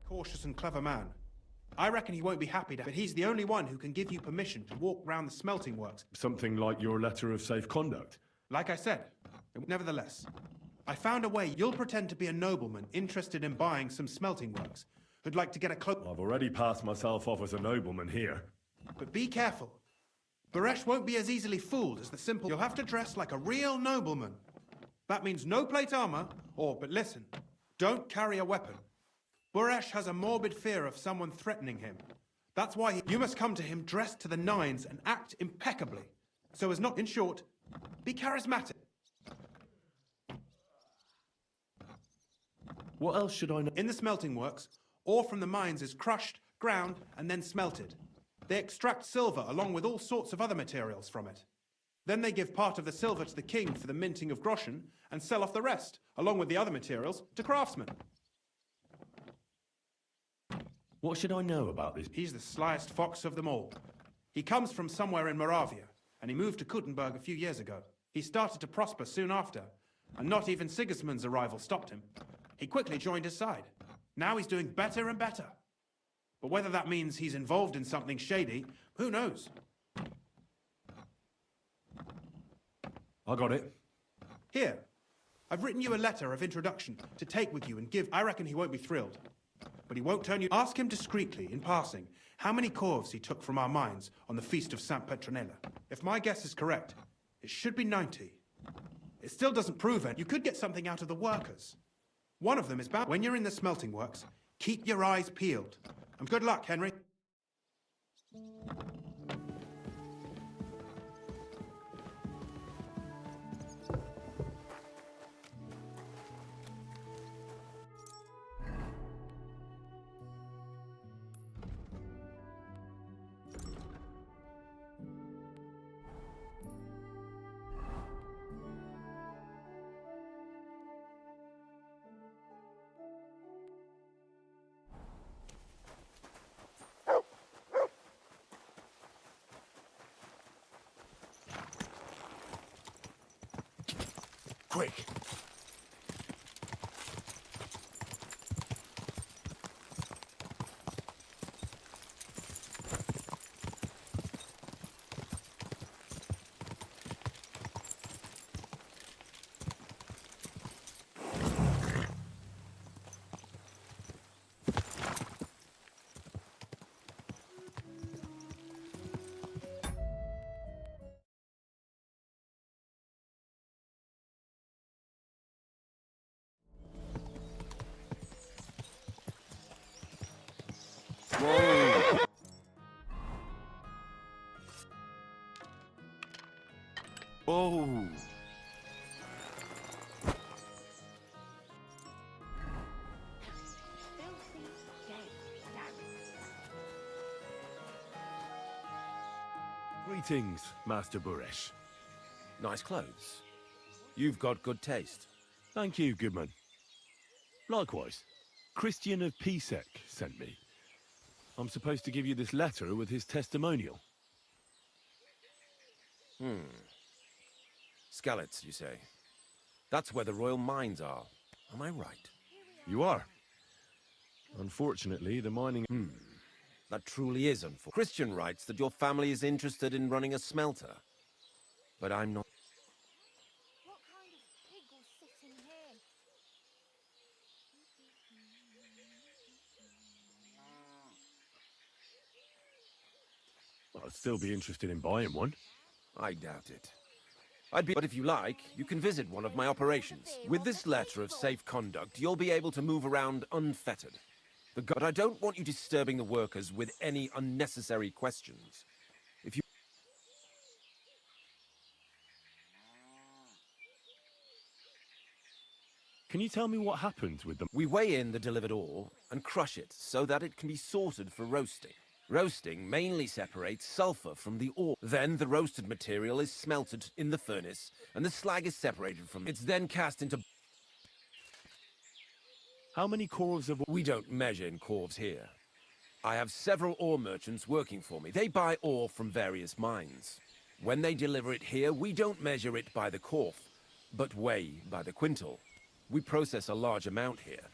Cautious and clever man. I reckon he won't be happy to, but he's the only one who can give you permission to walk round the smelting works. Something like your letter of safe conduct? Like I said, nevertheless, I found a way. You'll pretend to be a nobleman interested in buying some smelting works, who'd like to get a cloak. I've already passed myself off as a nobleman here. But be careful. Baresh won't be as easily fooled as the simple. You'll have to dress like a real nobleman. That means no plate armor, but listen, don't carry a weapon. Baresh has a morbid fear of someone threatening him. That's why you must come to him dressed to the nines and act impeccably. So as not, in short, be charismatic. What else should I know? In the smelting works, ore from the mines is crushed, ground, and then smelted. They extract silver along with all sorts of other materials from it. Then they give part of the silver to the king for the minting of groschen and sell off the rest, along with the other materials, to craftsmen. What should I know about this? He's the slyest fox of them all. He comes from somewhere in Moravia, and he moved to Kuttenberg a few years ago. He started to prosper soon after, and not even Sigismund's arrival stopped him. He quickly joined his side. Now he's doing better and better. But whether that means he's involved in something shady, who knows? I got it. Here, I've written you a letter of introduction to take with you and give. I reckon he won't be thrilled. But he won't turn you. Ask him discreetly, in passing, how many corves he took from our mines on the feast of Saint Petronella. If my guess is correct, it should be 90. It still doesn't prove it. You could get something out of the workers. One of them is bound. When you're in the smelting works, keep your eyes peeled. And good luck, Henry. Quick! Whoa! Oh! Greetings, Master Baresh. Nice clothes. You've got good taste. Thank you, Goodman. Likewise, Christian of Pisek sent me. I'm supposed to give you this letter with his testimonial. Skalitz, you say? That's where the royal mines are. Am I right? You are. Unfortunately, the mining... That truly is unfortunate. Christian writes that your family is interested in running a smelter. But I'm not. What kind of pig will sit in here? I'd still be interested in buying one. I doubt it. But if you like, you can visit one of my operations. With this letter of safe conduct, you'll be able to move around unfettered. But I don't want you disturbing the workers with any unnecessary questions. If you... Can you tell me what happens with them? We weigh in the delivered ore and crush it so that it can be sorted for roasting. Roasting mainly separates sulfur from the ore. Then the roasted material is smelted in the furnace and the slag is separated from it. It's then cast into... How many corves of... We don't measure in corves here. I have several ore merchants working for me. They buy ore from various mines. When they deliver it here, we don't measure it by the corf, but weigh by the quintal. We process a large amount here.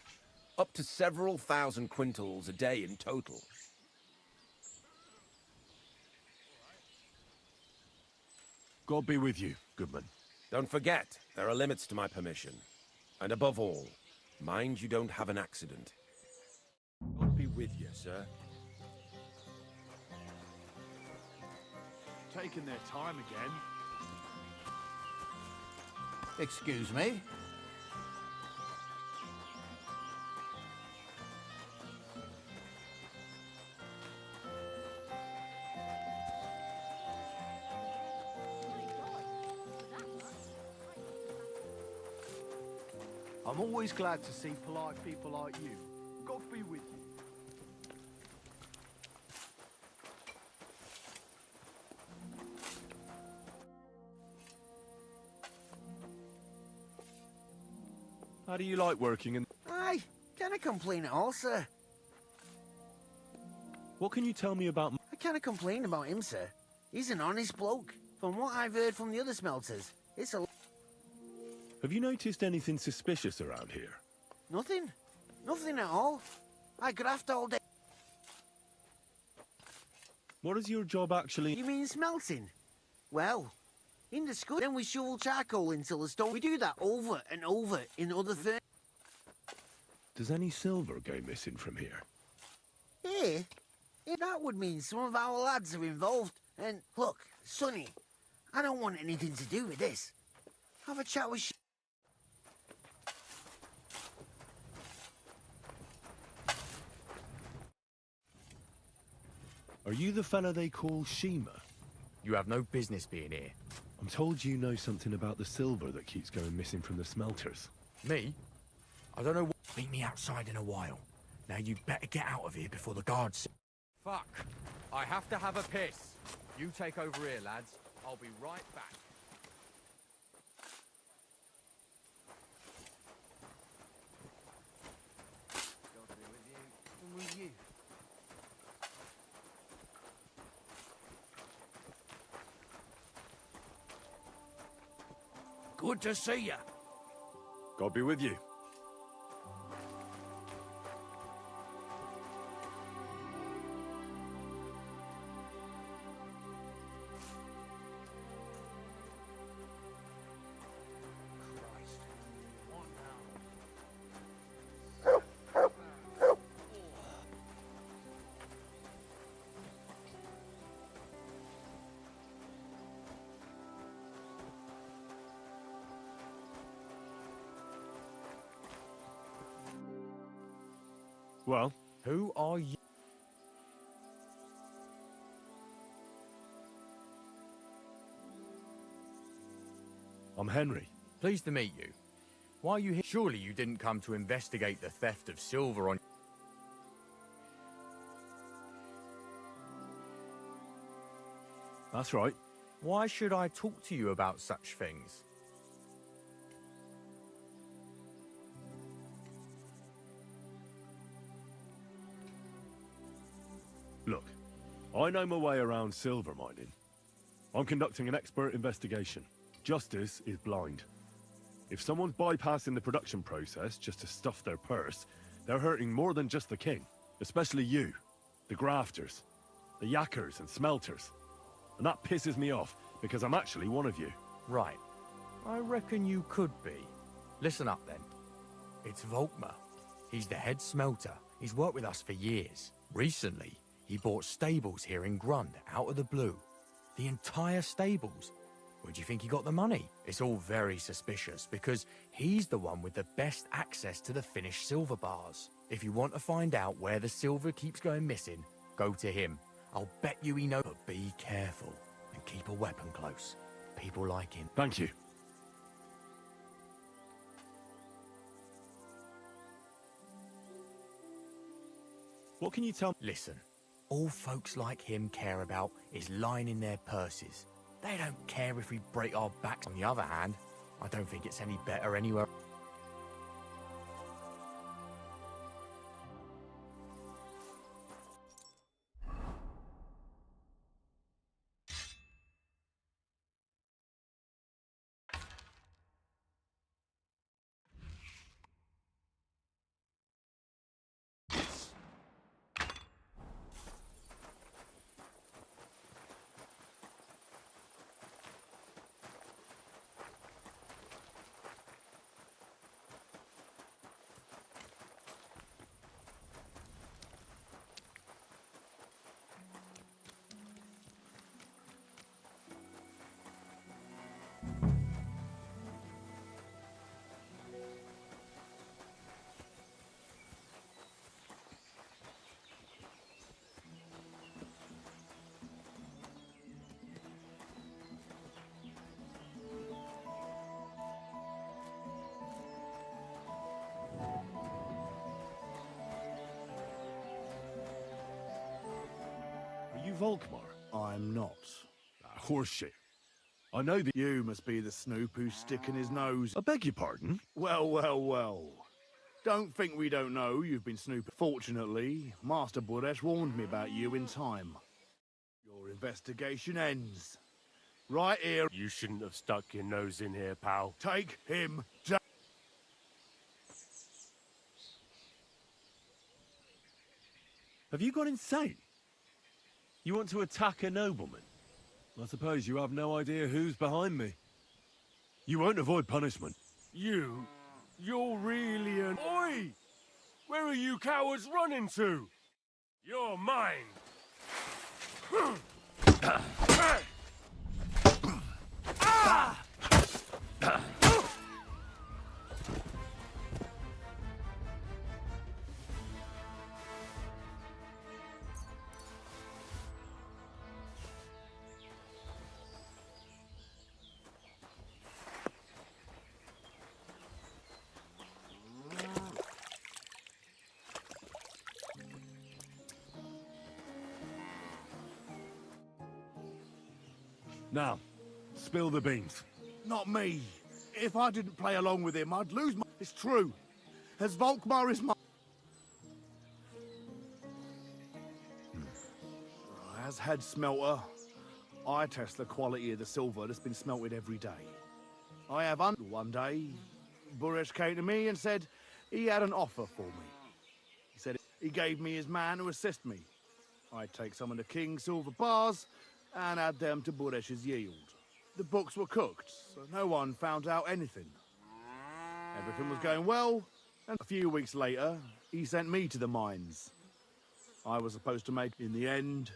Up to several thousand quintals a day in total. God be with you, Goodman. Don't forget, there are limits to my permission. And above all, mind you don't have an accident. God be with you, sir. Taking their time again. Excuse me? I'm always glad to see polite people like you. God be with you. How do you like working in... Aye, can't complain at all, sir. What can you tell me about... I can't complain about him, sir. He's an honest bloke. From what I've heard from the other smelters, it's a... Have you noticed anything suspicious around here? Nothing. Nothing at all. I graft all day. What is your job actually... You mean smelting? Well, in the school, then we shovel charcoal until the stone. We do that over and over in other furnaces. Does any silver go missing from here? Here? Yeah, that would mean some of our lads are involved. And look, Sonny, I don't want anything to do with this. Have a chat with... Are you the fella they call Shima? You have no business being here. I'm told you know something about the silver that keeps going missing from the smelters. Me? I don't know what... Meet me outside in a while. Now you'd better get out of here before the guards... Fuck. I have to have a piss. You take over here, lads. I'll be right back. God be with you. And with you. Good to see you. God be with you. Well, Who are you? I'm Henry. Pleased to meet you. Why are you here? Surely you didn't come to investigate the theft of silver on... That's right. Why should I talk to you about such things? Look, I know my way around silver mining. I'm conducting an expert investigation. Justice is blind. If someone's bypassing the production process just to stuff their purse, they're hurting more than just the king. Especially you, the grafters, the yackers and smelters. And that pisses me off, because I'm actually one of you. Right. I reckon you could be. Listen up then. It's Volkmar. He's the head smelter. He's worked with us for years. Recently, he bought stables here in Grund out of the blue. The entire stables. Where do you think he got the money? It's all very suspicious because he's the one with the best access to the finished silver bars. If you want to find out where the silver keeps going missing, go to him. I'll bet you he knows. But be careful and keep a weapon close. People like him. Thank you. What can you tell me? Listen, all folks like him care about is lining their purses. They don't care if we break our backs. On the other hand, I don't think it's any better anywhere. Volkmar? I'm not. Horseshit. I know that. You must be the snoop who's sticking his nose. I beg your pardon? Well, well, well. Don't think we don't know you've been snooping. Fortunately, Master Buresh warned me about you in time. Your investigation ends. Right here. You shouldn't have stuck your nose in here, pal. Take him down. Have you gone insane? You want to attack a nobleman? I suppose you have no idea who's behind me. You won't avoid punishment. You're really an... Oi! Where are you cowards running to? You're mine! Now, spill the beans. Not me. If I didn't play along with him, I'd lose my... It's true. As Volkmar is my... As head smelter, I test the quality of the silver that's been smelted every day. I have one day, Buresh came to me and said he had an offer for me. He said he gave me his man to assist me. I'd take some of the king's silver bars and add them to Buresh's yield. The books were cooked, so no one found out anything. Everything was going well, and a few weeks later, he sent me to the mines. I was supposed to make... In the end,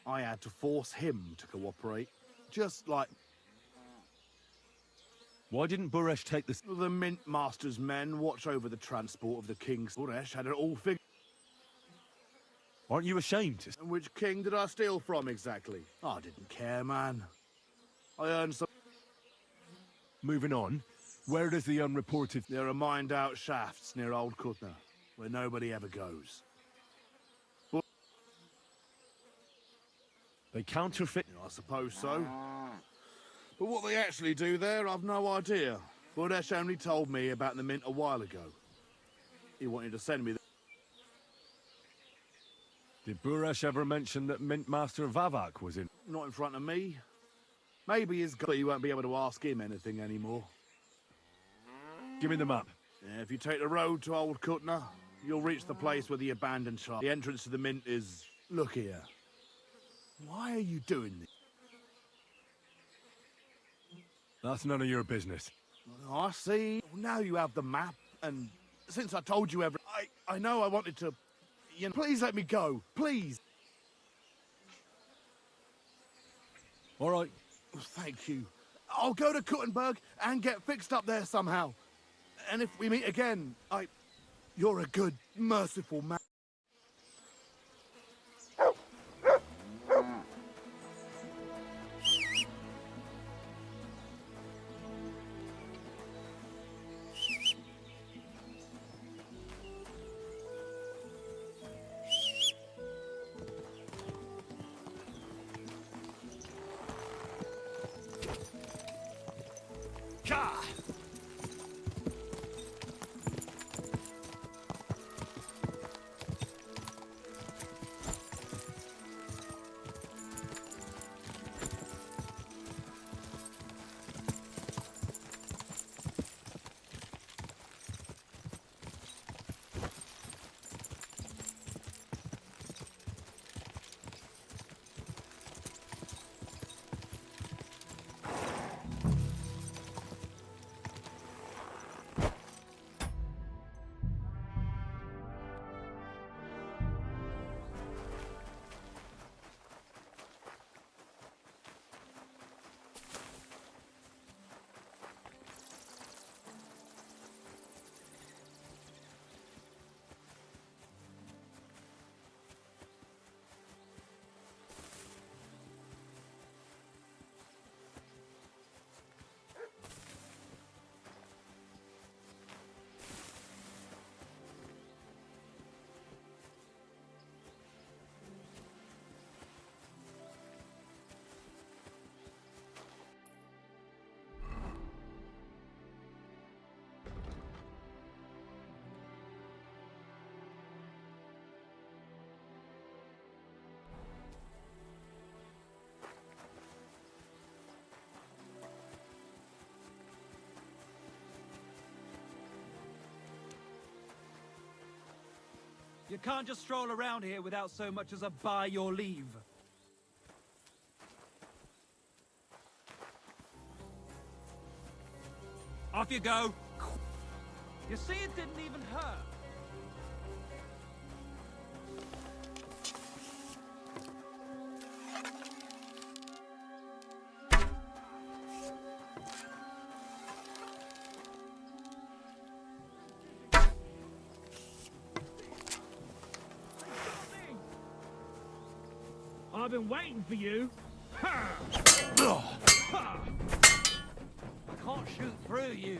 I had to force him to cooperate, just like... Why didn't Buresh take this? The Mint Master's men watch over the transport of the king's... Buresh had it all figured. Aren't you ashamed? And which king did I steal from exactly? I didn't care, man. I earned some... Moving on, where does the unreported... There are mined-out shafts near Old Kutna, where nobody ever goes. They counterfeit... I suppose so. But what they actually do there, I've no idea. Buresh only told me about the Mint a while ago. He wanted to send me the... Did Buresh ever mention that Mint Master Vavak was in? Not in front of me. Maybe he's got... You won't be able to ask him anything anymore. Give me the map. Yeah, if you take the road to Old Kutna, you'll reach the place where the abandoned shop... The entrance to the Mint is... Look here. Why are you doing this? That's none of your business. I see. Now you have the map, and since I told you everything... I know I wanted to... You know, please let me go. Please. All right. Thank you. I'll go to Kuttenberg and get fixed up there somehow. And if we meet again, you're a good, merciful man. You can't just stroll around here without so much as a by your leave. Off you go. You see, it didn't even hurt. I've been waiting for you. I can't shoot through you.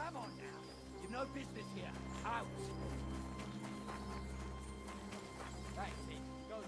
Come on now. You've no business here. Out. That's it. Go now.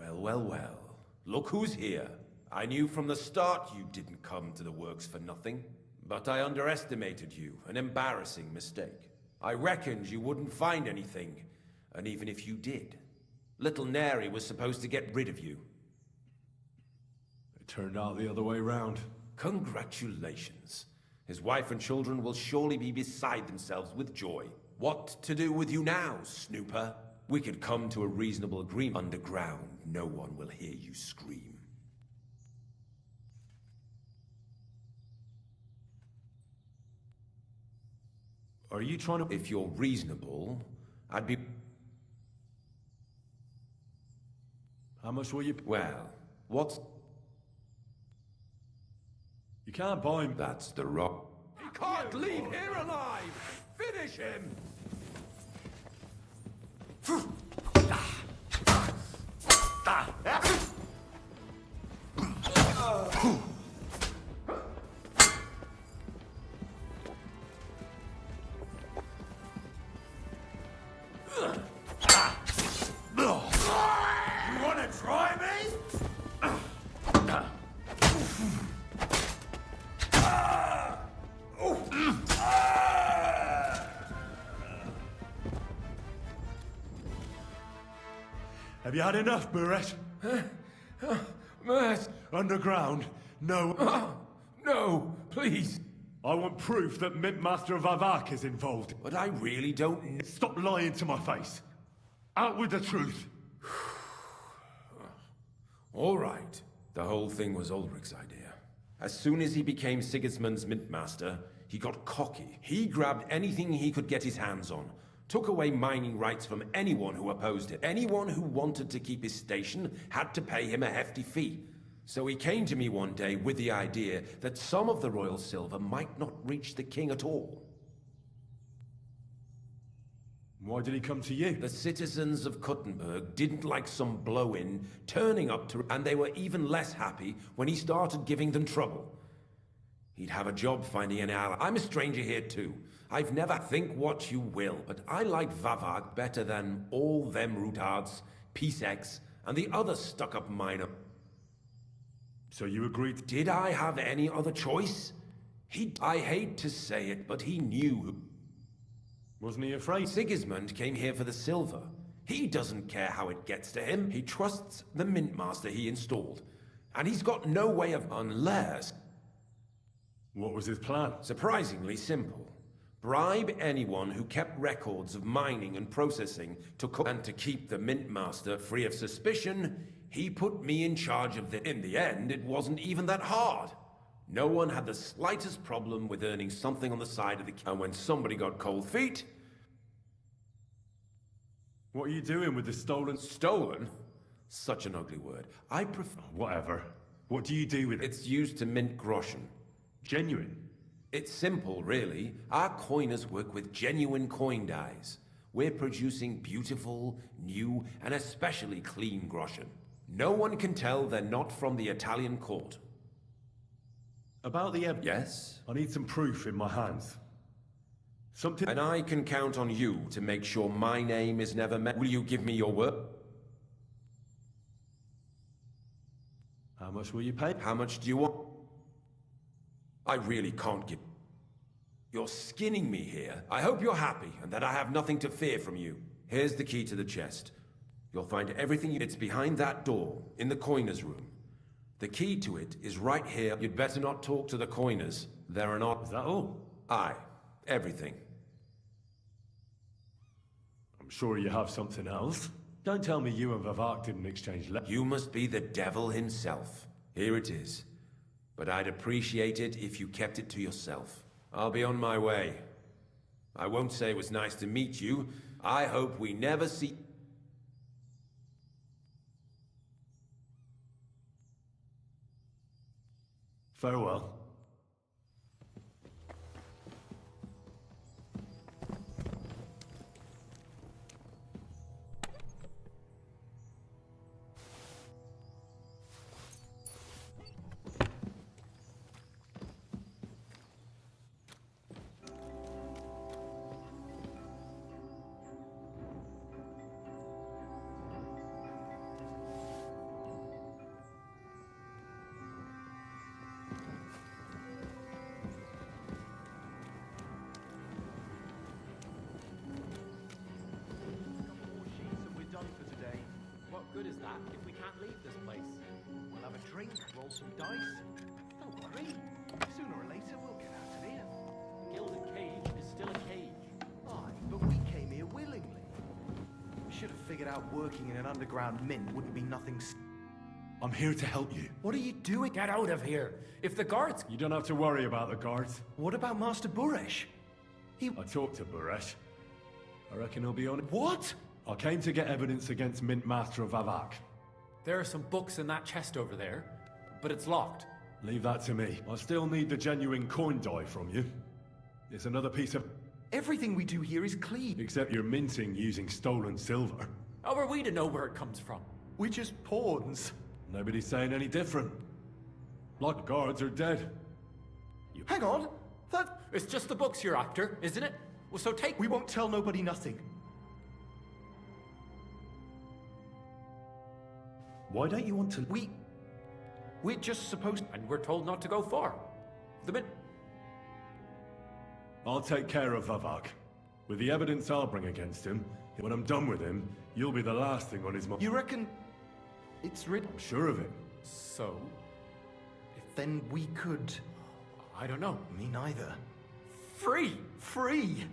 Well, well, well. Look who's here. I knew from the start you didn't come to the works for nothing. But I underestimated you. An embarrassing mistake. I reckoned you wouldn't find anything. And even if you did, little Neri was supposed to get rid of you. It turned out the other way round. Congratulations. His wife and children will surely be beside themselves with joy. What to do with you now, Snooper? We could come to a reasonable agreement. Underground, no one will hear you scream. Are you trying to... If you're reasonable, I'd be... How much will you... Well, what's... You can't buy him. That's the rock. He can't leave here alive! Finish him! You wanna try me? Have you had enough, Buret? Mert! Underground? No. No, please! I want proof that Mint Master Vavak is involved. But I really don't know. Stop lying to my face. Out with the truth. All right. The whole thing was Ulrich's idea. As soon as he became Sigismund's Mint Master, he got cocky. He grabbed anything he could get his hands on, took away mining rights from anyone who opposed it. Anyone who wanted to keep his station had to pay him a hefty fee. So he came to me one day with the idea that some of the royal silver might not reach the king at all. Why did he come to you? The citizens of Kuttenberg didn't like some blow-in turning up to... And they were even less happy when he started giving them trouble. He'd have a job finding an ally. I'm a stranger here too. I've never... Think what you will, but I like Vavag better than all them Rutards, Peace-X, and the other stuck-up miner. So you agreed? Did I have any other choice? I hate to say it, but he knew. Wasn't he afraid? Sigismund came here for the silver. He doesn't care how it gets to him. He trusts the Mint Master he installed. And he's got no way of... Unless... What was his plan? Surprisingly simple. Bribe anyone who kept records of mining and processing and to keep the Mint Master free of suspicion, he put me in charge of the... In the end, it wasn't even that hard. No one had the slightest problem with earning something on the side of the... And when somebody got cold feet... What are you doing with the stolen... Stolen? Such an ugly word. I prefer... Whatever. What do you do with it? It's used to mint groschen. Genuine? It's simple, really. Our coiners work with genuine coin dies. We're producing beautiful, new, and especially clean groschen. No one can tell they're not from the Italian court. About the evidence? Yes? I need some proof in my hands. Something... And I can count on you to make sure my name is never met. Will you give me your word? How much will you pay? How much do you want? I really can't give... You're skinning me here. I hope you're happy and that I have nothing to fear from you. Here's the key to the chest. You'll find everything It's behind that door, in the coiner's room. The key to it is right here. You'd better not talk to the coiners. There are not... Is that all? Aye. Everything. I'm sure you have something else. Don't tell me you and Vavak didn't exchange letters. You must be the devil himself. Here it is. But I'd appreciate it if you kept it to yourself. I'll be on my way. I won't say it was nice to meet you. I hope we never see... Farewell. good is that if we can't leave this place? We'll have a drink, roll some dice. Don't worry. Sooner or later, we'll get out of here. Gilded Cage is still a cage. Aye, but we came here willingly. We should have figured out working in an underground mint wouldn't be nothing. I'm here to help you. What are you doing? Get out of here! If the guards... You don't have to worry about the guards. What about Master Buresh? I talked to Buresh. I reckon he'll be on it. What? I came to get evidence against Mint Master of Vavak. There are some books in that chest over there, but it's locked. Leave that to me. I still need the genuine coin die from you. It's another piece of... Everything we do here is clean. Except you're minting using stolen silver. How are we to know where it comes from? We're just pawns. Nobody's saying any different. Like the guards are dead. Hang on! That... It's just the books you're after, isn't it? Well, so take... We won't tell nobody nothing. Why don't you want to... We're just supposed... And we're told not to go far. The min... I'll take care of Vavak. With the evidence I'll bring against him, when I'm done with him, you'll be the last thing on his mind. You reckon... It's written... I'm sure of it. So? Then we could... I don't know. Me neither. Free! Free!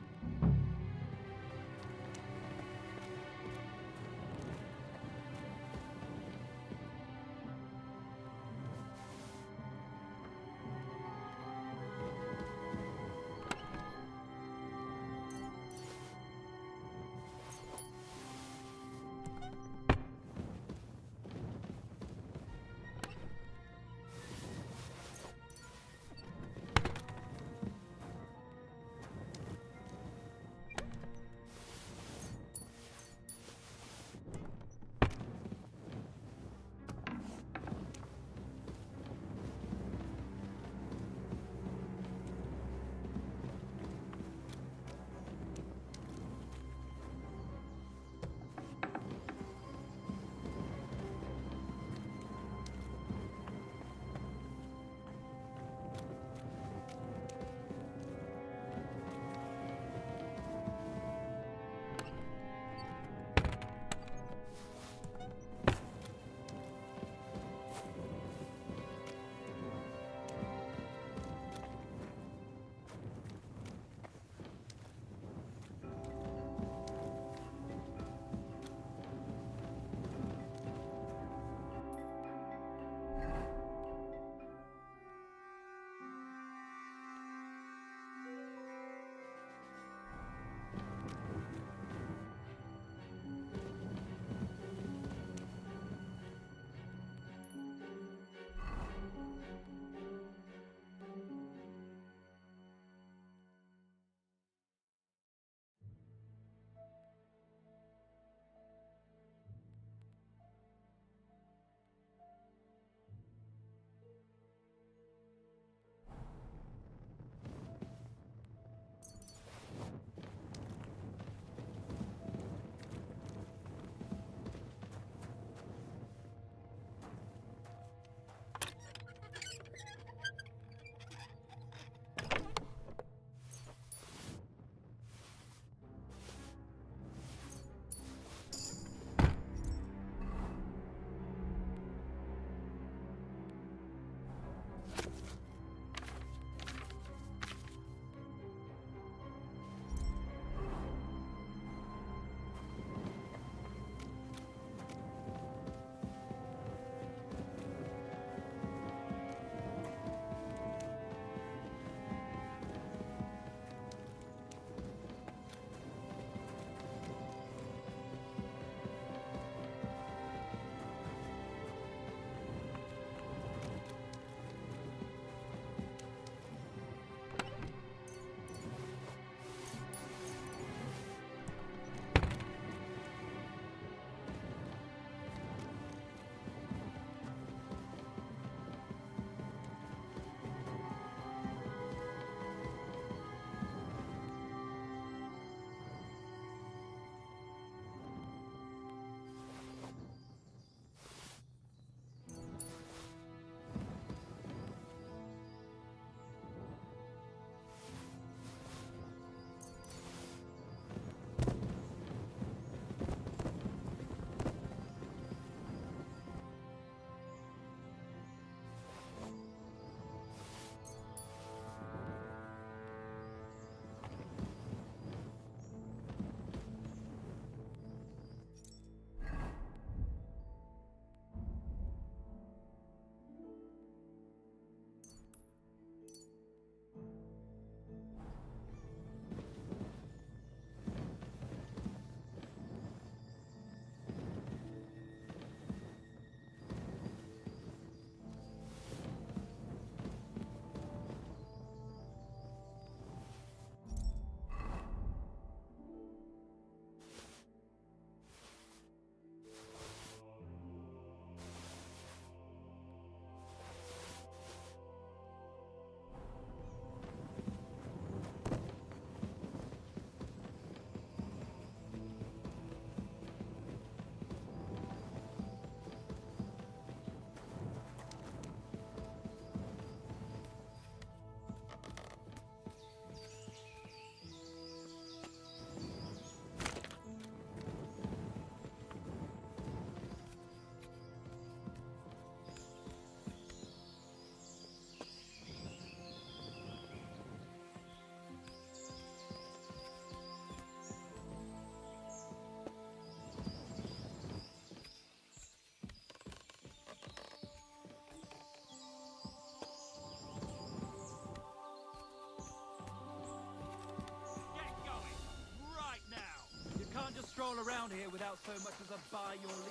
around here without so much as a by your leave.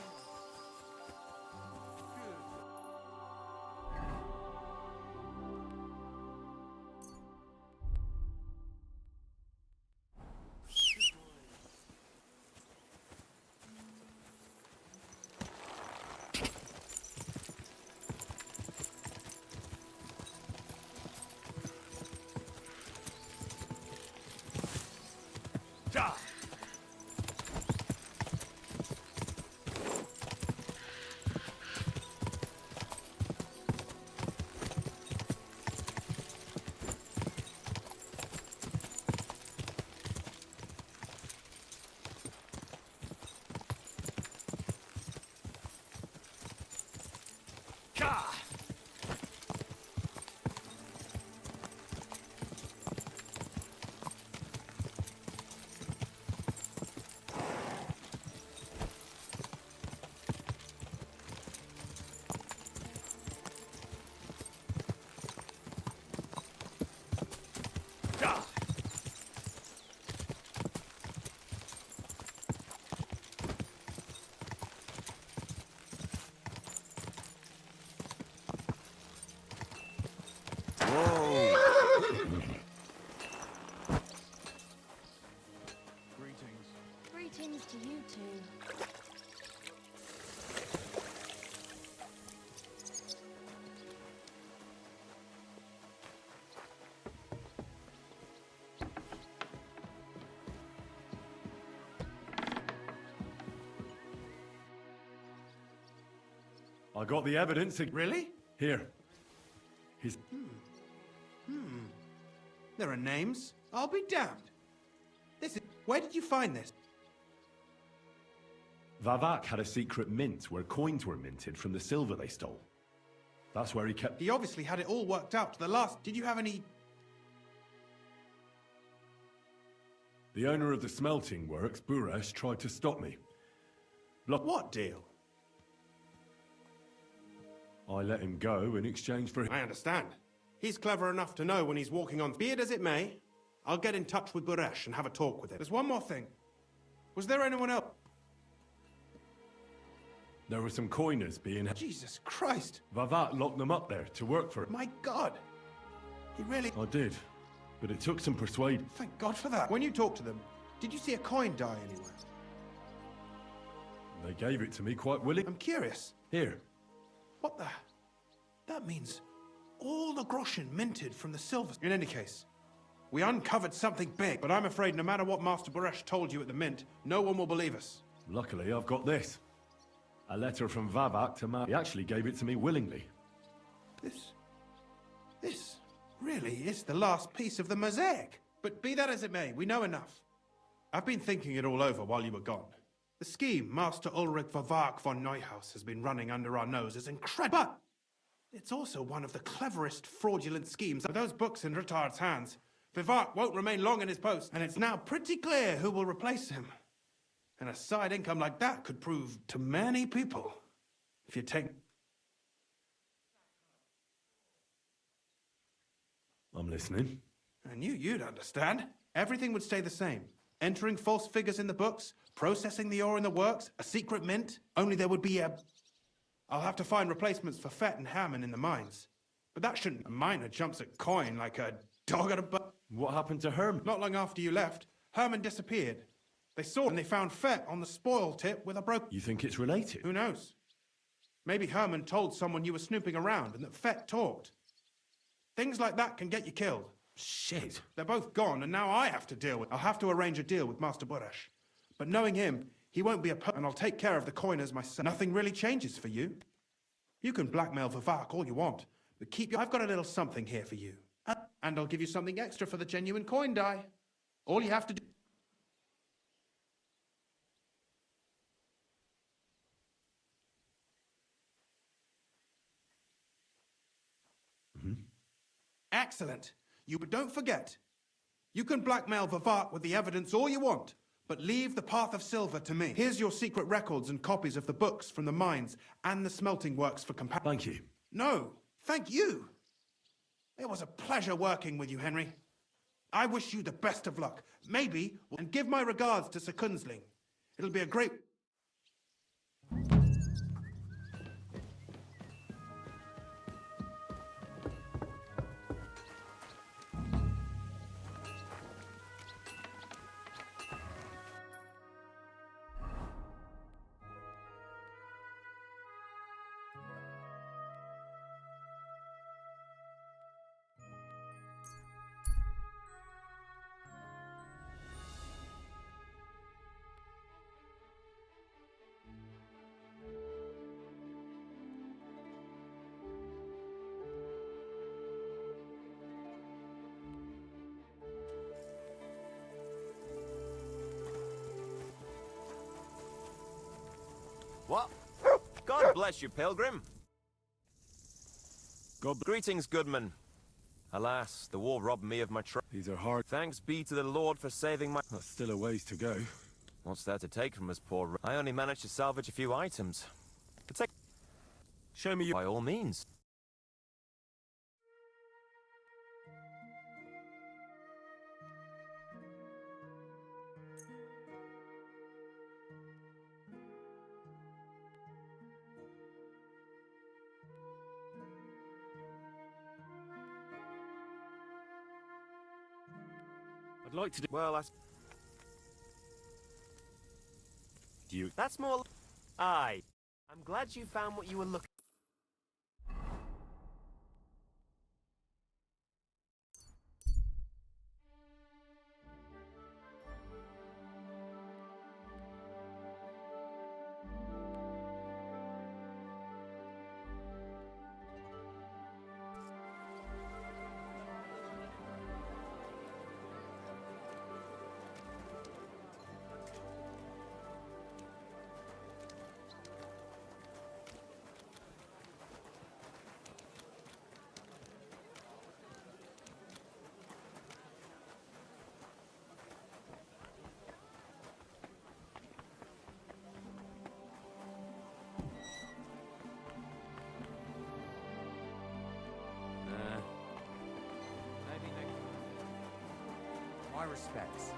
Greetings to you two. I got the evidence. Really? Here. His... There are names. I'll be damned. This is... Where did you find this? Vavak had a secret mint where coins were minted from the silver they stole. That's where he kept... He obviously had it all worked out to the last... Did you have any... The owner of the smelting works, Buresh, tried to stop me. What deal? I let him go in exchange for... I understand. He's clever enough to know when he's walking on... Be it as it may, I'll get in touch with Buresh and have a talk with him. There's one more thing. Was there anyone else? There were some coiners being... Jesus Christ! Vavak locked them up there to work for him. My God! He really... I did, but it took some persuade. Thank God for that. When you talked to them, did you see a coin die anywhere? They gave it to me quite willingly. I'm curious. Here. What the... That means all the groschen minted from the silver... In any case, we uncovered something big, but I'm afraid no matter what Master Buresh told you at the mint, no one will believe us. Luckily, I've got this. A letter from Vavak to He actually gave it to me willingly. This really is the last piece of the mosaic. But be that as it may, we know enough. I've been thinking it all over while you were gone. The scheme Master Ulrich Vavak von Neuhaus has been running under our nose is incredible. But it's also one of the cleverest fraudulent schemes. With those books in Rittard's hands, Vivak won't remain long in his post, and it's now pretty clear who will replace him. And a side income like that could prove to many people if you take... I'm listening. I knew you'd understand. Everything would stay the same. Entering false figures in the books, processing the ore in the works, a secret mint, only there would be a... I'll have to find replacements for Fett and Hammond in the mines. But that shouldn't... A miner jumps at coin like a dog at a butt. What happened to Herman? Not long after you left, Herman disappeared. They saw him and they found Fett on the spoil tip with a broken... You think it's related? Who knows? Maybe Herman told someone you were snooping around and that Fett talked. Things like that can get you killed. Shit. They're both gone, and now I have to deal with... I'll have to arrange a deal with Master Buresh. But knowing him, he won't be and I'll take care of the coiners myself. Nothing really changes for you. You can blackmail Vivak all you want, but keep your... I've got a little something here for you. And I'll give you something extra for the genuine coin die. All you have to do... Excellent. But don't forget, you can blackmail Vivak with the evidence all you want, but leave the Path of Silver to me. Here's your secret records and copies of the books from the mines and the smelting works for comparison. Thank you. No, thank you. It was a pleasure working with you, Henry. I wish you the best of luck. Maybe, and give my regards to Sir Kunzling. It'll be a great... What? God bless you, pilgrim. Greetings, goodman. Alas, the war robbed me of my These are hard. Thanks be to the Lord for saving my... That's still a ways to go. What's there to take from us, poor... I only managed to salvage a few items. But take... Show me you... By all means. I'd like to do... Well, that's... You... That's more... Aye. I'm glad you found what you were looking... Maybe next time. My respects.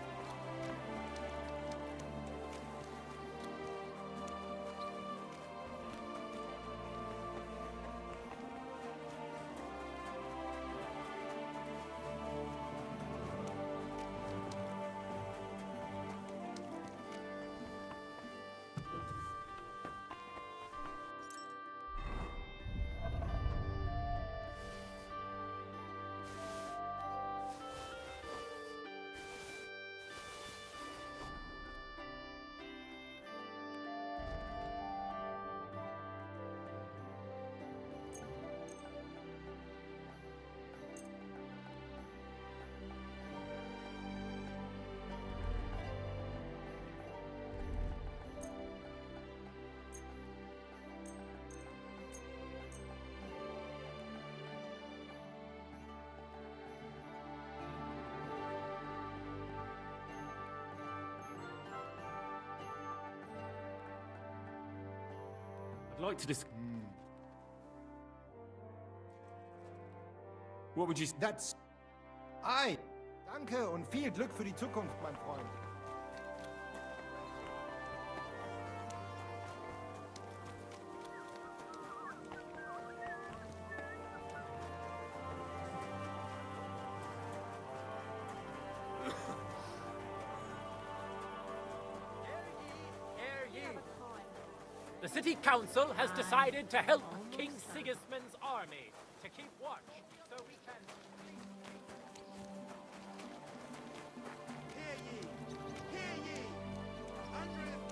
I'd like to dis... What would you... That's... Ei! Danke und viel Glück für die Zukunft, mein Freund. The city council has decided to help King Sigismund's army to keep watch, so we can... Hear ye! Hear ye! Andreas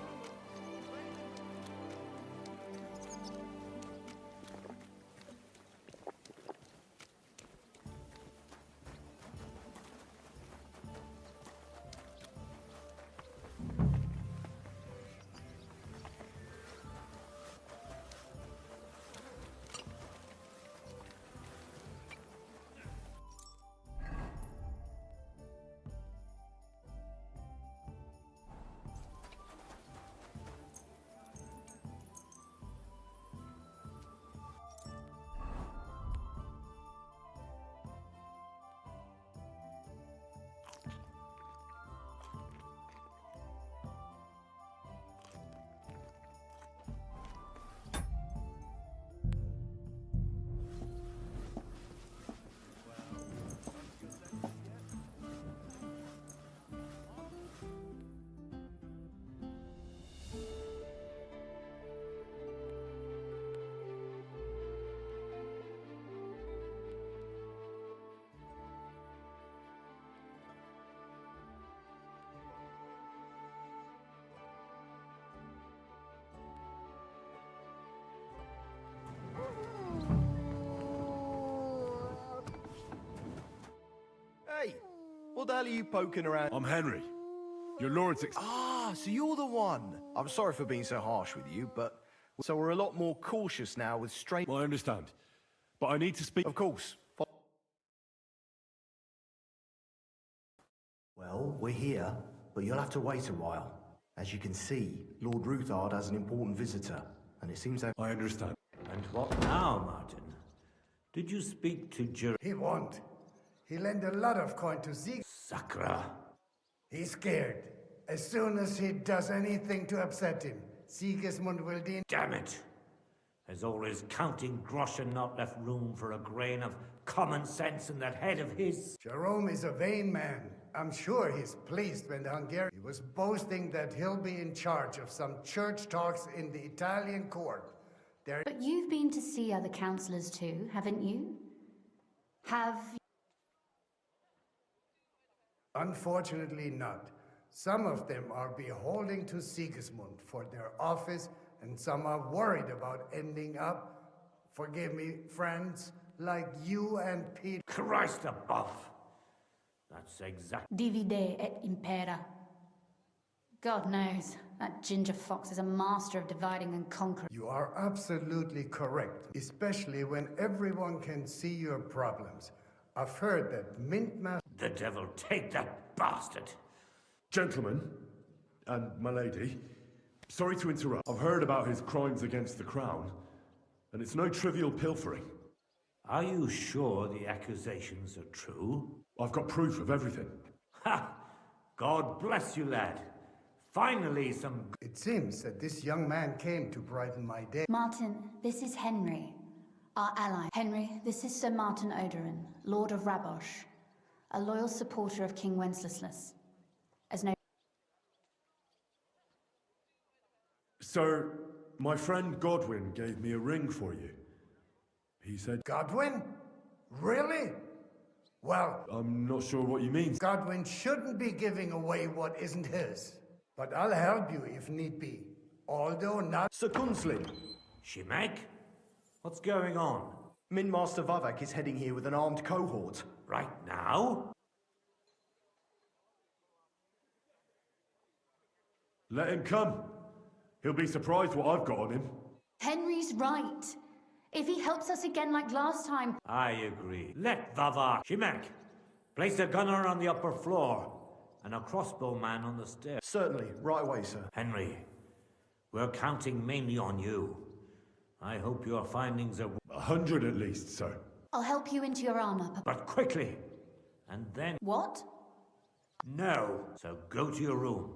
What the hell are you poking around? I'm Henry. Your lord's Ah, so you're the one. I'm sorry for being so harsh with you, but... So we're a lot more cautious now with strange... I understand. But I need to speak... Of course. Well, we're here, but you'll have to wait a while. As you can see, Lord Ruthard has an important visitor, and it seems that... I understand. And what now, Martin? Did you speak to He won't. He lent a lot of coin to Sieg... Sakra? He's scared. As soon as he does anything to upset him, Sigismund will deem... Damn it! There's always counting grosh and not left room for a grain of common sense in that head of his. Jerome is a vain man. I'm sure he's pleased when the Hungarian... He was boasting that he'll be in charge of some church talks in the Italian court. But you've been to see other councillors too, haven't you? Unfortunately not. Some of them are beholding to Sigismund for their office, and some are worried about ending up, forgive me, friends, like you and Peter. Christ above! That's exact. Divide et impera. God knows, that ginger fox is a master of dividing and conquering. You are absolutely correct, especially when everyone can see your problems. I've heard that Mintmaster... The devil take that bastard! Gentlemen, and my lady, sorry to interrupt. I've heard about his crimes against the crown, and it's no trivial pilfering. Are you sure the accusations are true? I've got proof of everything. Ha! God bless you, lad. Finally, some... It seems that this young man came to brighten my day. Martin, this is Henry, our ally. Henry, this is Sir Martin Odoran, Lord of Rabosh, a loyal supporter of King Wenceslas. As no... So, my friend Godwin gave me a ring for you. He said... Godwin? Really? Well... I'm not sure what you mean. Godwin shouldn't be giving away what isn't his. But I'll help you if need be. Although not... Sir Kunslin! Shimek? What's going on? Min Master Vavak is heading here with an armed cohort. Right now? Let him come. He'll be surprised what I've got on him. Henry's right. If he helps us again like last time... I agree. Let Vavak... Shimek, place a gunner on the upper floor and a crossbowman on the stairs. Certainly. Right away, sir. Henry, we're counting mainly on you. I hope your findings are... 100 at least, sir. I'll help you into your armor. But quickly. And then... What? No. So go to your room.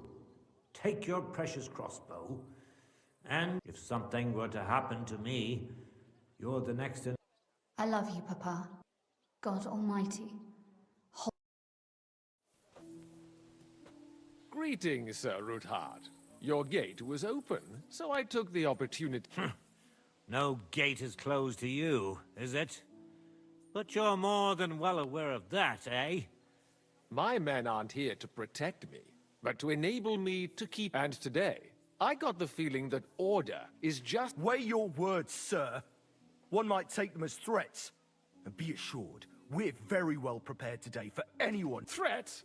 Take your precious crossbow. And if something were to happen to me, you're the next in... I love you, Papa. God Almighty. Greetings, Sir Ruthard. Your gate was open, so I took the opportunity... No gate is closed to you, is it? But you're more than well aware of that, eh? My men aren't here to protect me, but to enable me to keep... And today, I got the feeling that order is just... Weigh your words, sir. One might take them as threats. And be assured, we're very well prepared today for anyone... Threats?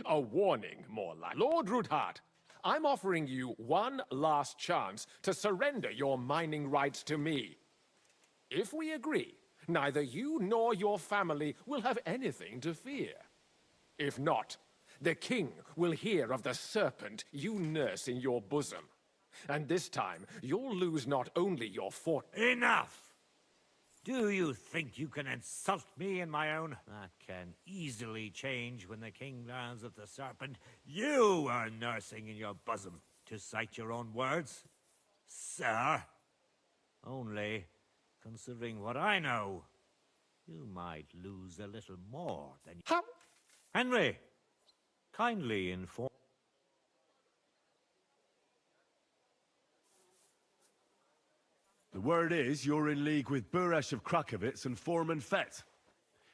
A warning, more like. Lord Ruthard, I'm offering you one last chance to surrender your mining rights to me. If we agree, neither you nor your family will have anything to fear. If not, the king will hear of the serpent you nurse in your bosom. And this time, you'll lose not only your fort... Enough! Do you think you can insult me in my own... That can easily change when the king learns of the serpent you are nursing in your bosom, to cite your own words, sir. Only, considering what I know, you might lose a little more than... How? Henry, kindly inform... The word is you're in league with Buresh of Krakowitz and Foreman Fett.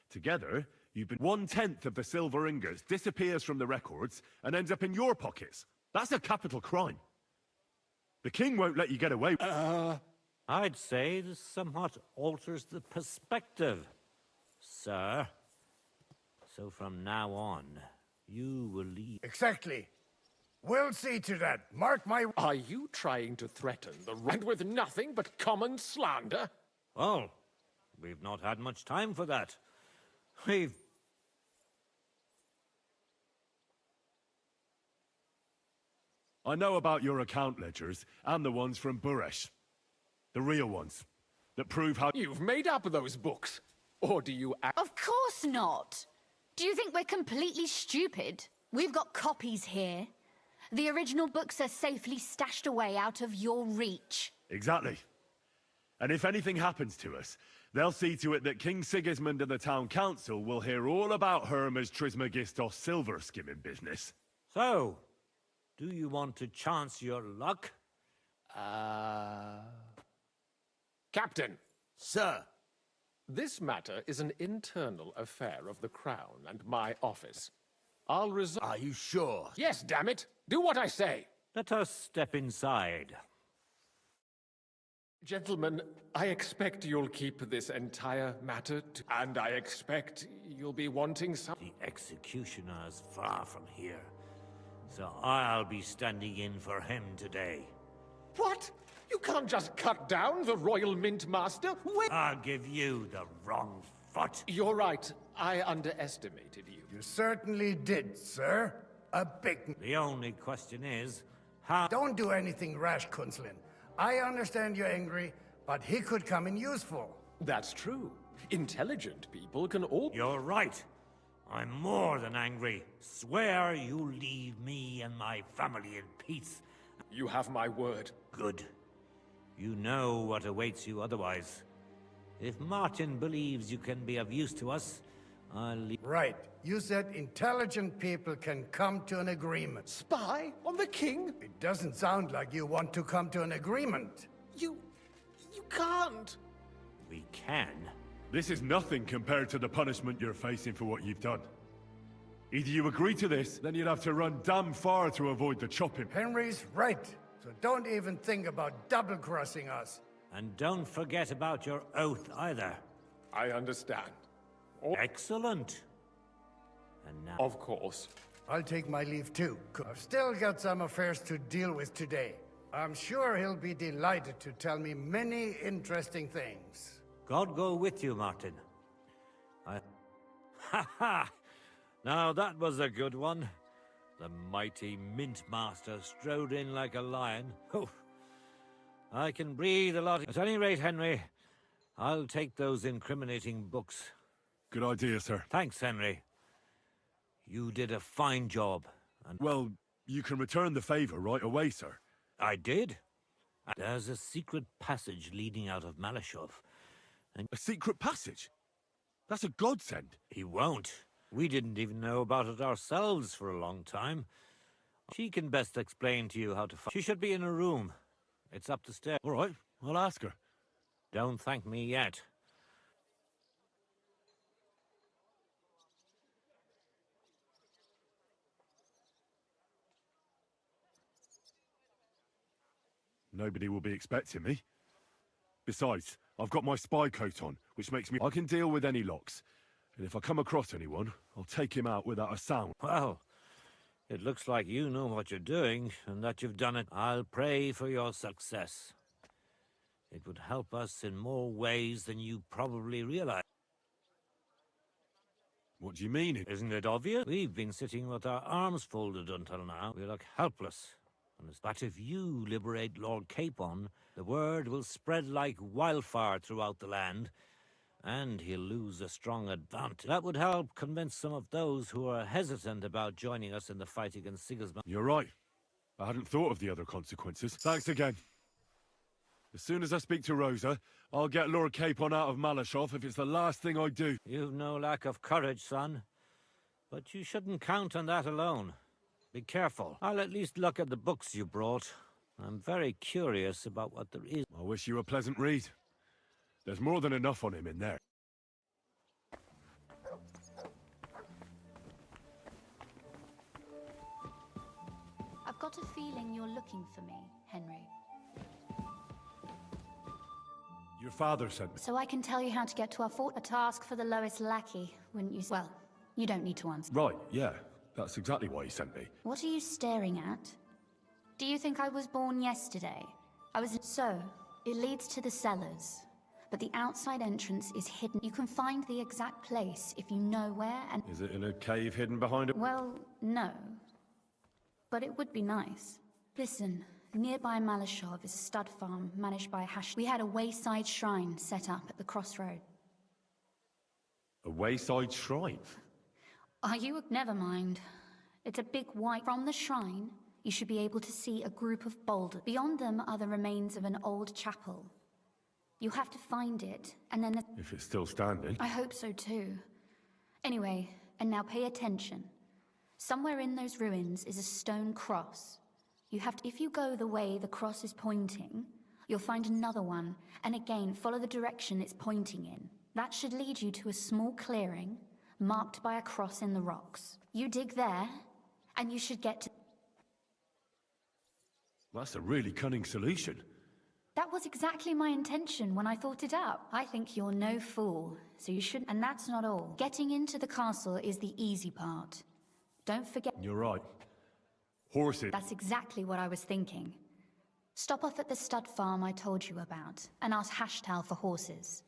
Together, you've been 1/10 of the silver ingots disappears from the records and ends up in your pockets. That's a capital crime. The king won't let you get away. I'd say this somewhat alters the perspective, sir. So from now on, you will leave. Exactly. We'll see to that. Mark my... Are you trying to threaten the right with nothing but common slander? Well, we've not had much time for that. I know about your account ledgers, and the ones from Buresh. The real ones, that prove how... You've made up those books. Or do you act... Of course not. Do you think we're completely stupid? We've got copies here. The original books are safely stashed away out of your reach. Exactly. And if anything happens to us, they'll see to it that King Sigismund and the town council will hear all about Hermes Trismegistos silver skimming business. So, do you want to chance your luck? Captain! Sir! This matter is an internal affair of the Crown and my office. I'll resolve... Are you sure? Yes, damn it! Do what I say! Let us step inside. Gentlemen, I expect you'll keep this entire matter and I expect you'll be wanting some... The executioner is far from here, so I'll be standing in for him today. What? You can't just cut down the Royal Mint Master? I'll give you the wrong foot. You're right. I underestimated you. You certainly did, sir. A big... The only question is, how... Don't do anything rash, Kunslin. I understand you're angry, but he could come in useful. That's true. Intelligent people can all... You're right. I'm more than angry. Swear you leave me and my family in peace. You have my word. Good. You know what awaits you otherwise. If Martin believes you can be of use to us, I'll leave... Right. You said intelligent people can come to an agreement. Spy on the king? It doesn't sound like you want to come to an agreement. You can't. We can. This is nothing compared to the punishment you're facing for what you've done. Either you agree to this, then you'd have to run damn far to avoid the chopping. Henry's right. So don't even think about double-crossing us. And don't forget about your oath either. I understand. Excellent. And now... Of course. I'll take my leave too. I've still got some affairs to deal with today. I'm sure he'll be delighted to tell me many interesting things. God go with you, Martin. Ha ha! Now that was a good one. The mighty Mint Master strode in like a lion. Oh, I can breathe a lot. At any rate, Henry, I'll take those incriminating books. Good idea, sir. Thanks, Henry. You did a fine job. And well, you can return the favor right away, sir. I did. There's a secret passage leading out of Malashov. And a secret passage? That's a godsend. He won't. We didn't even know about it ourselves for a long time. She can best explain to you how to find... She should be in a room. It's up the stairs. All right, I'll ask her. Don't thank me yet. Nobody will be expecting me. Besides, I've got my spy coat on, which makes me... I can deal with any locks. And if I come across anyone, I'll take him out without a sound. Well, it looks like you know what you're doing, and that you've done it. I'll pray for your success. It would help us in more ways than you probably realize. What do you mean? Isn't it obvious? We've been sitting with our arms folded until now. We look helpless. But if you liberate Lord Capon, the word will spread like wildfire throughout the land, and he'll lose a strong advantage. That would help convince some of those who are hesitant about joining us in the fight against Sigismund. You're right. I hadn't thought of the other consequences. Thanks again. As soon as I speak to Rosa, I'll get Lord Capon out of Malashov if it's the last thing I do. You've no lack of courage, son. But you shouldn't count on that alone. Be careful. I'll at least look at the books you brought. I'm very curious about what there is. I wish you a pleasant read. There's more than enough on him in there. I've got a feeling you're looking for me, Henry. Your father sent me. So I can tell you how to get to our fort. A task for the lowest lackey, wouldn't you say? Well, You don't need to answer. Right, yeah. That's exactly why he sent me. What are you staring at? Do you think I was born yesterday? So, it leads to the cellars. But the outside entrance is hidden. You can find the exact place if you know where and... Is it in a cave hidden behind it? Well, no. But it would be nice. Listen, nearby Malashov is a stud farm managed by Hash. We had a wayside shrine set up at the crossroad. A wayside shrine? Are you? Never mind. It's a big white... From the shrine, you should be able to see a group of boulders. Beyond them are the remains of an old chapel. You have to find it, and then... If it's still standing. I hope so too. Anyway, and now pay attention. Somewhere in those ruins is a stone cross. You have to... If you go the way the cross is pointing, you'll find another one, and again, follow the direction it's pointing in. That should lead you to a small clearing, marked by a cross in the rocks. You dig there, and you should get to... That's a really cunning solution. That was exactly my intention when I thought it up. I think you're no fool, so you shouldn't... And that's not all. Getting into the castle is the easy part. Don't forget... You're right. Horses. That's exactly what I was thinking. Stop off at the stud farm I told you about, and ask Hashtal for horses.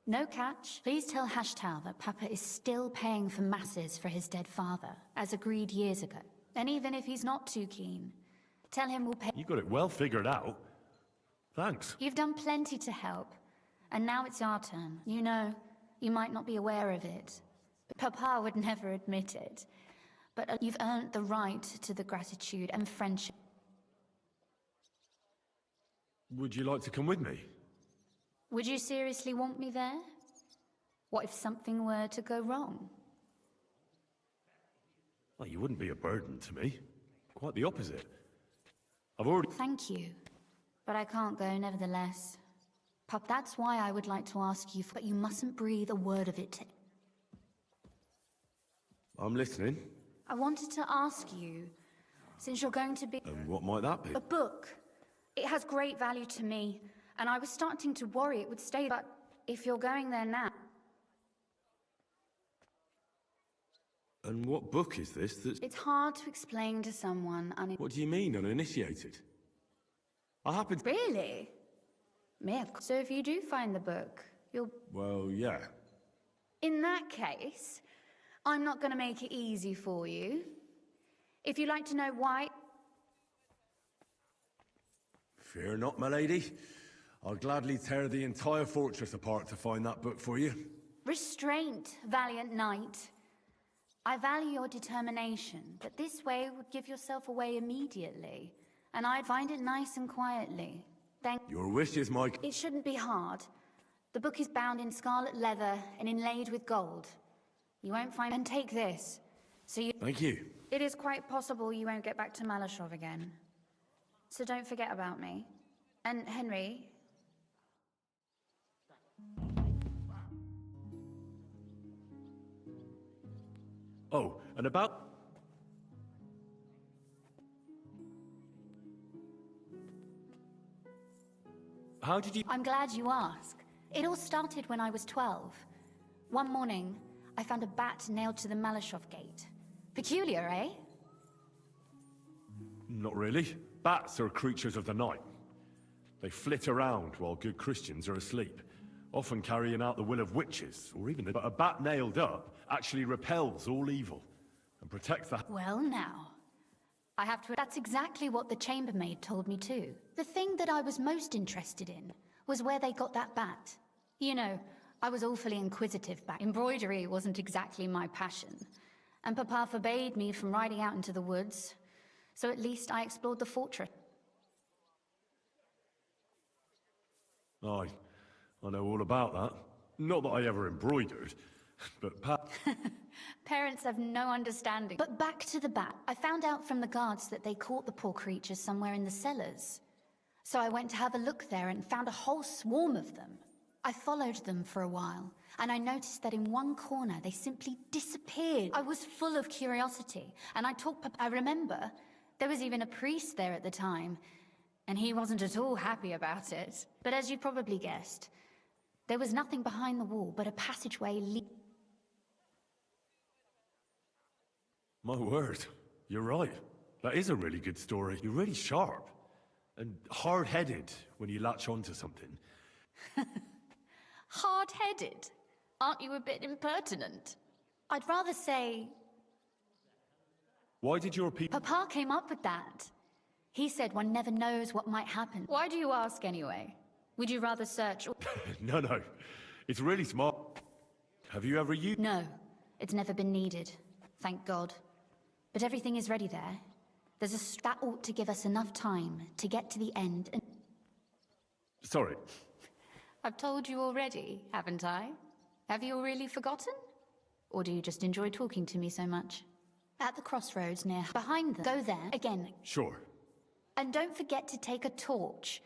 No catch. Please tell Hashtal that Papa is still paying for masses for his dead father, as agreed years ago. And even if he's not too keen, tell him we'll pay... You got it well figured out. Thanks. You've done plenty to help, and now it's our turn. You know, you might not be aware of it. Papa would never admit it. But you've earned the right to the gratitude and friendship. Would you like to come with me? Would you seriously want me there? What if something were to go wrong? Well, you wouldn't be a burden to me. Quite the opposite. I've already... Thank you. But I can't go nevertheless. Pup, that's why I would like to ask you for... But you mustn't breathe a word of it to... I'm listening. I wanted to ask you, since you're going to be... And what might that be? A book. It has great value to me. And I was starting to worry it would stay, but if you're going there now... And what book is this that's... It's hard to explain to someone What do you mean, uninitiated? I happen to... Really? Me, of course. So if you do find the book, you'll... Well, yeah. In that case, I'm not going to make it easy for you. If you'd like to know why... Fear not, my lady. I'll gladly tear the entire fortress apart to find that book for you. Restraint, valiant knight. I value your determination, but this way would give yourself away immediately, and I'd find it nice and quietly. Your wish is my... It shouldn't be hard. The book is bound in scarlet leather and inlaid with gold. You won't find... And take this. So you... Thank you. It is quite possible you won't get back to Malashov again. So don't forget about me. And Henry... Oh, and about... How did you... I'm glad you asked. It all started when I was 12. One morning, I found a bat nailed to the Malashov gate. Peculiar, eh? Not really. Bats are creatures of the night. They flit around while good Christians are asleep, often carrying out the will of witches, or even... But a bat nailed up actually repels all evil and protects the... Well now, I have to... That's exactly what the chambermaid told me too. The thing that I was most interested in was where they got that bat. You know, I was awfully inquisitive back. Embroidery wasn't exactly my passion, and Papa forbade me from riding out into the woods, so at least I explored the fortress. I know all about that. Not that I ever embroidered, but Parents have no understanding. But back to the bat. I found out from the guards that they caught the poor creatures somewhere in the cellars. So I went to have a look there and found a whole swarm of them. I followed them for a while, and I noticed that in one corner they simply disappeared. I was full of curiosity, and I remember there was even a priest there at the time. and he wasn't at all happy about it. But as you probably guessed, there was nothing behind the wall but a passageway My word, you're right. That is a really good story. You're really sharp. And hard-headed when you latch onto something. Hard-headed? Aren't you a bit impertinent? I'd rather say... Why did your people... Papa came up with that. He said one never knows what might happen. Why do you ask anyway? Would you rather search... No. It's really smart. Have you ever used... No. It's never been needed. Thank God. But everything is ready there. There's a... That ought to give us enough time to get to the end and... Sorry. I've told you already, haven't I? Have you really forgotten? Or do you just enjoy talking to me so much? At the crossroads near... Behind them. Go there, again. Sure. And don't forget to take a torch.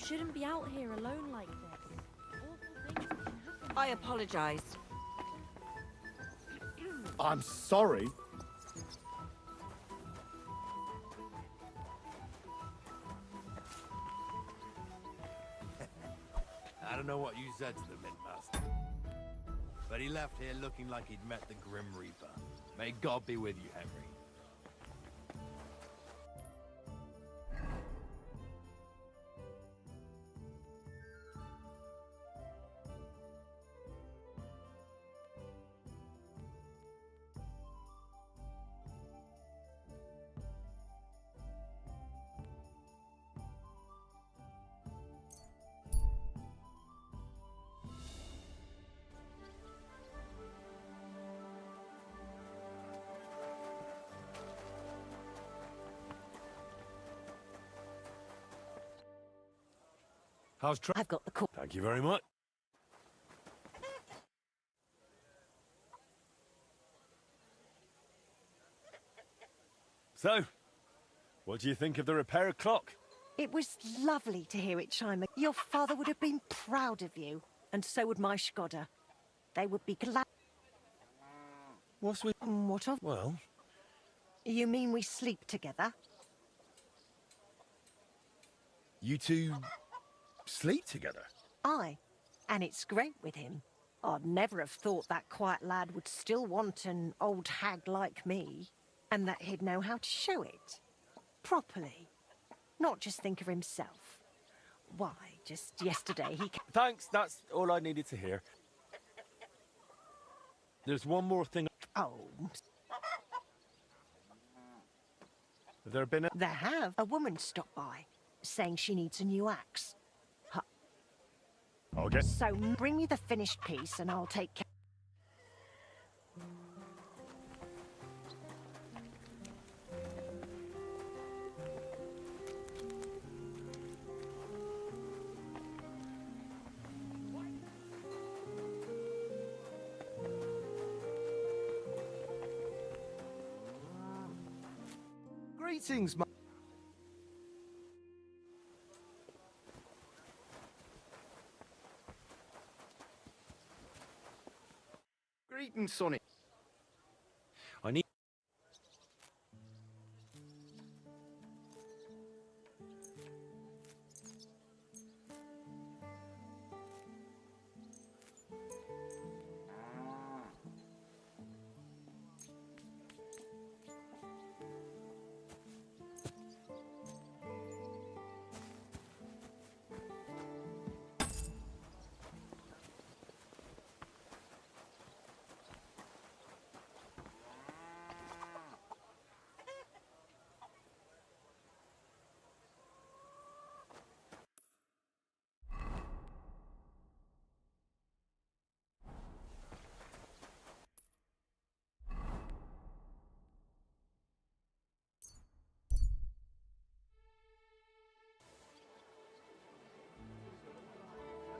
shouldn't be out here alone like this. Awful things can happen. I apologize. I'm sorry. I don't know what you said to the Midmaster, but he left here looking like he'd met the Grim Reaper. May God be with you, Henry. How's I've got the call. Thank you very much. So, what do you think of the repair clock? It was lovely to hear it chime. Your father would have been proud of you, and so would my Skoda. They would be glad. What's with... What of? Well... You mean we sleep together? You two... sleep together? Aye, and it's great with him. I'd never have thought that quiet lad would still want an old hag like me, and that he'd know how to show it. Properly. Not just think of himself. Why, just yesterday he... Thanks, that's all I needed to hear. There's one more thing... Oh. Have there been a... There have. A woman stopped by, saying she needs a new axe. Okay. So bring me the finished piece and I'll take care. Greetings, my... Greetings, Sonny. I need...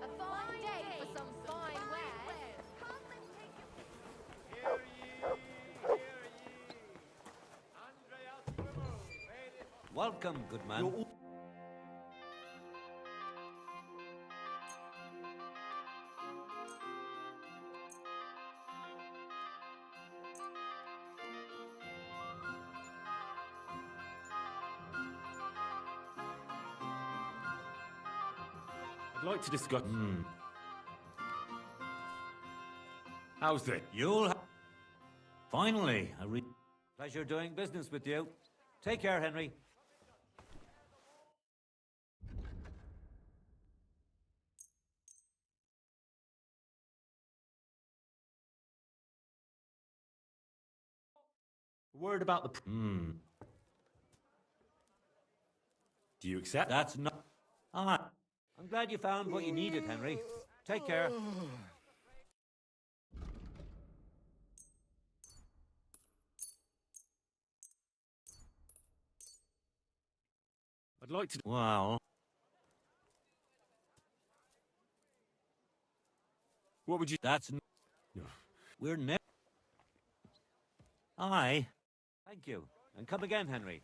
A fine day for some fine wares. Welcome, good man. I'd like to discuss... How's it? Finally, pleasure doing business with you. Take care, Henry. Word about the... Do you accept? That's not... Ah, I'm glad you found what you needed, Henry. Take care. I'd like to... Well... What would you... That's... We're never... Aye. Thank you. And come again, Henry.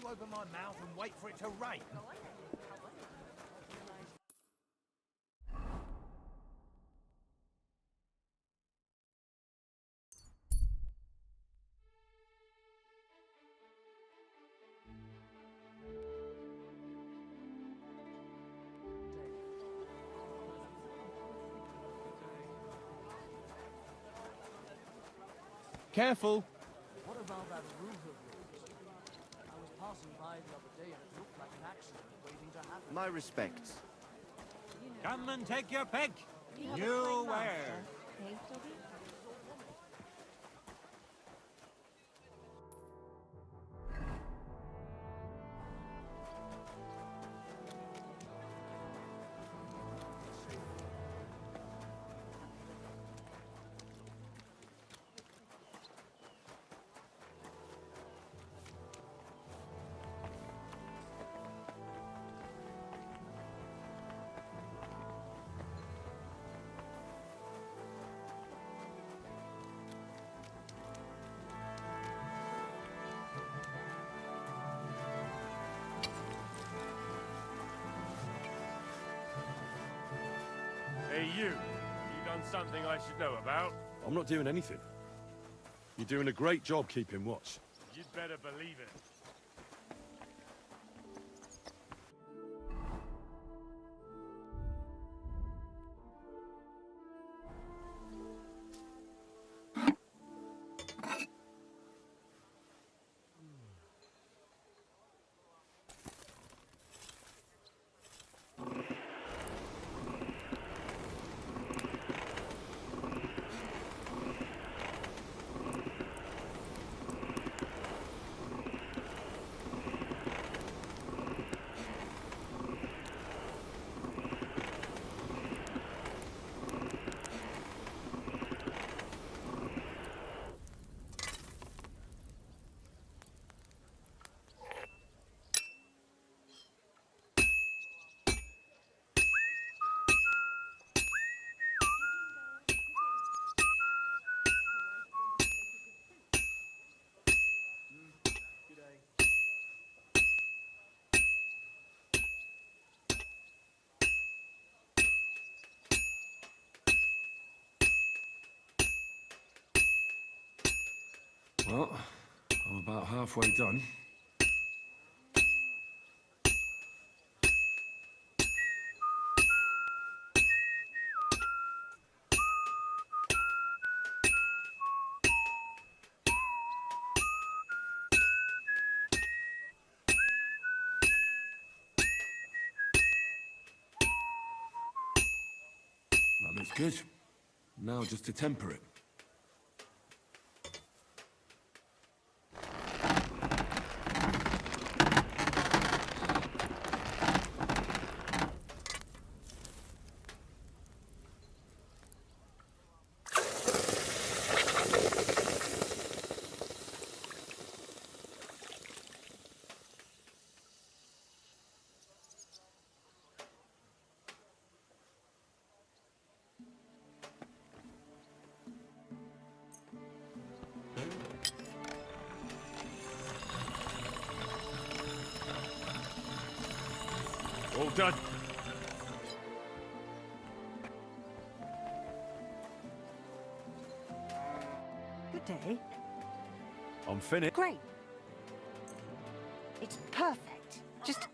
open my mouth and wait for it to rain? Careful! What about that roof of yours? I was passing by the other day and it looked like an accident waiting to happen. My respects. Come and take your pick. You where? Hey, you done something I should know about? I'm not doing anything. You're doing a great job keeping watch. You'd better believe it. Well, I'm about halfway done. That looks good. Now just to temper it. All done. Good day. I'm finished. Great. It's perfect. Just...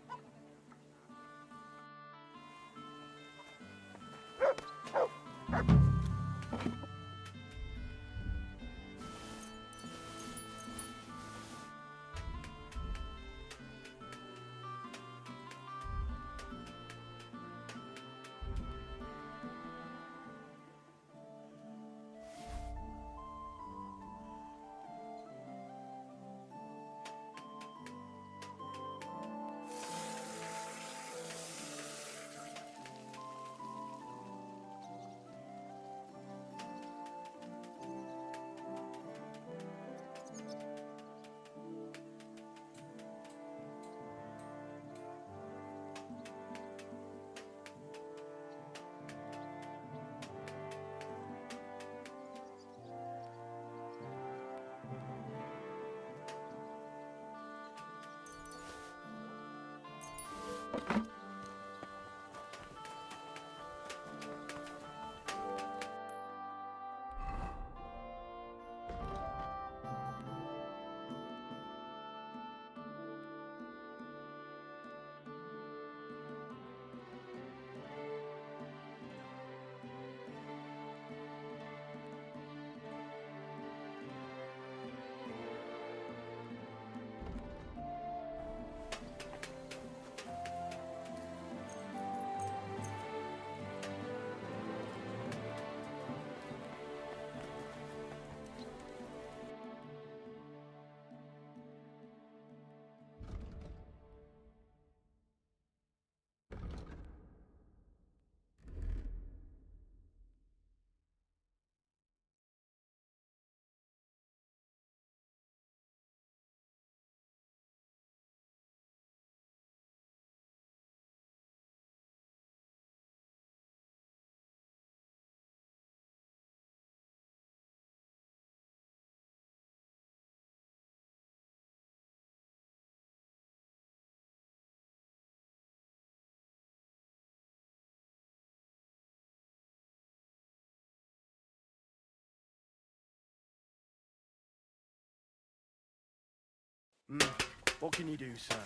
What can you do, sir?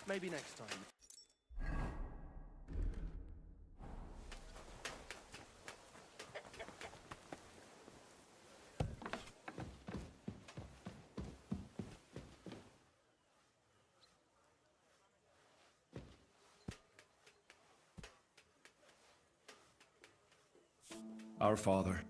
Maybe next time. Our Father,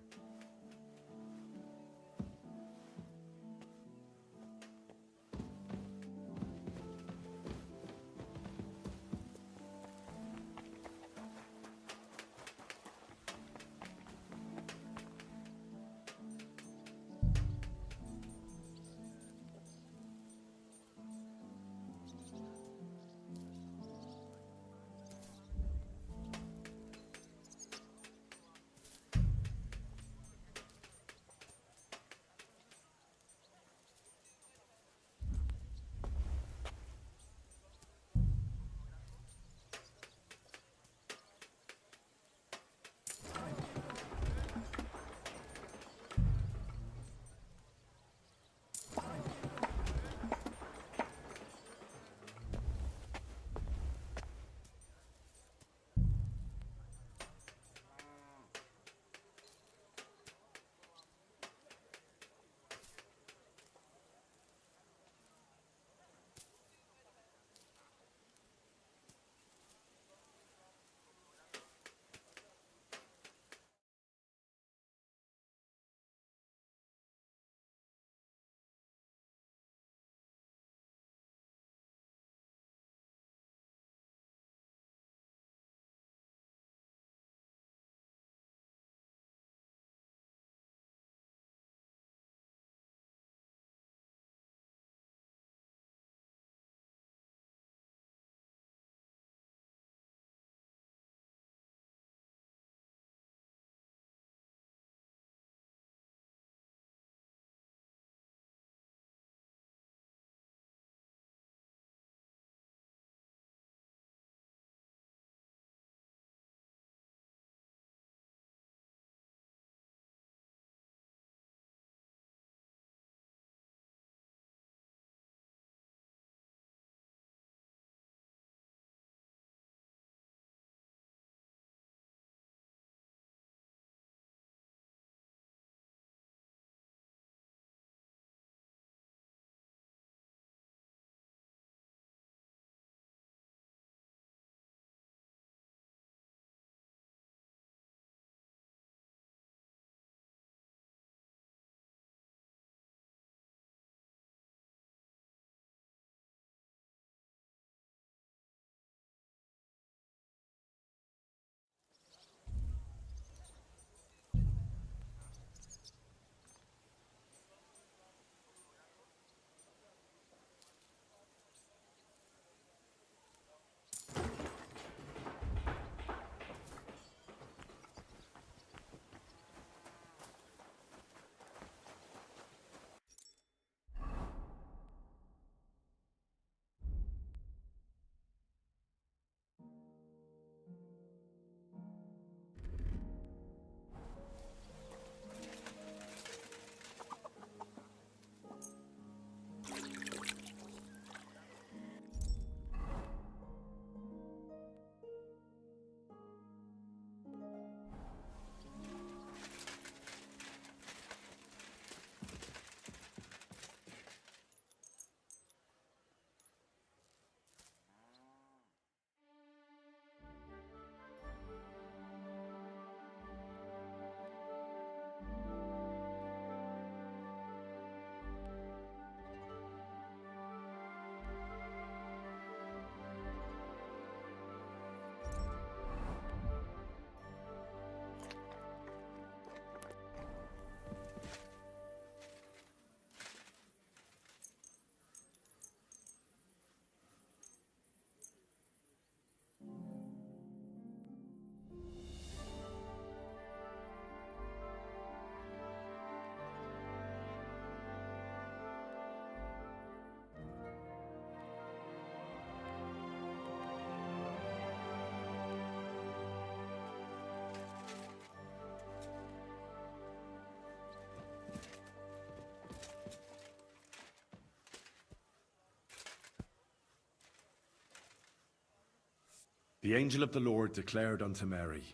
The angel of the Lord declared unto Mary,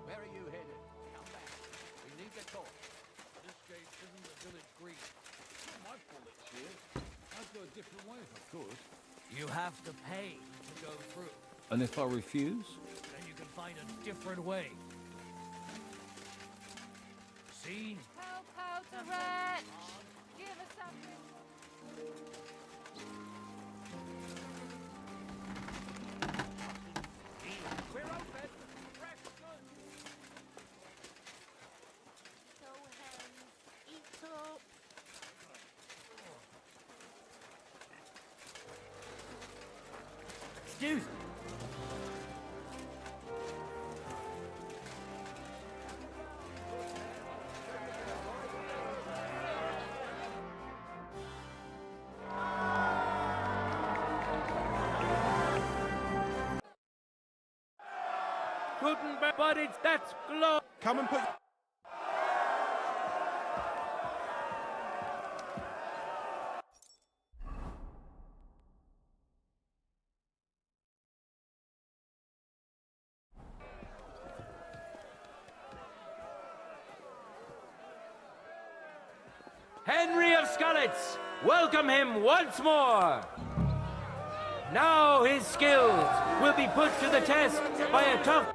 Where are you headed? Come back. We need the torch. This gate isn't the village green. It's not my fault it's here. I'd go a different way if I could. You have to pay to go through. And if I refuse? Then you can find a different way. See? Help out a wretch! Give us something. We're open. Fresh goods. So hens, eat up. Excuse me. Gutenberg, but that's glow. Come and put... Henry of Skalitz, welcome him once more. Now his skills will be put to the test by a tough...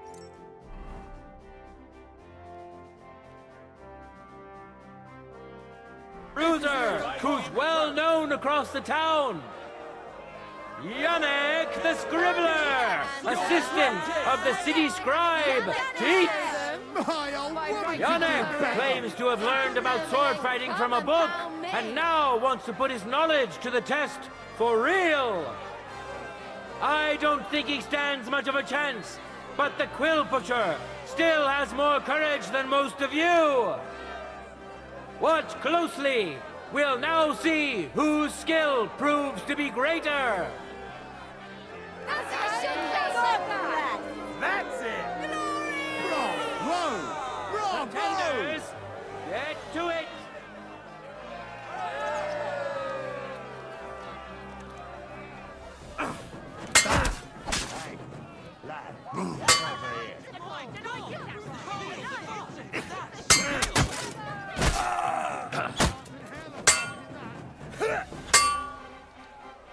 bruiser, who's well known across the town. Yannick the Scribbler, assistant of the city scribe, Teats. Yannick claims to have learned about sword fighting from a book, and now wants to put his knowledge to the test for real. I don't think he stands much of a chance, but the Quill Pusher still has more courage than most of you. Watch closely. We'll now see whose skill proves to be greater. That's it! Contenders, get to it!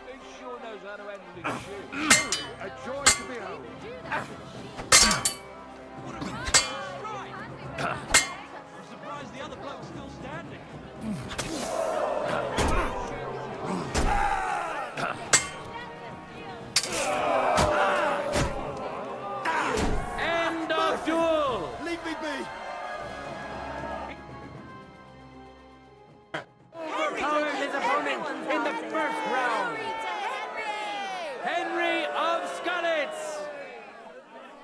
He sure knows how to handle his shoe. A joy to behold. I'm surprised the other bloke's still standing. End of duel! Leave me be! Powers his opponent in the first round. Henry of Skalitz!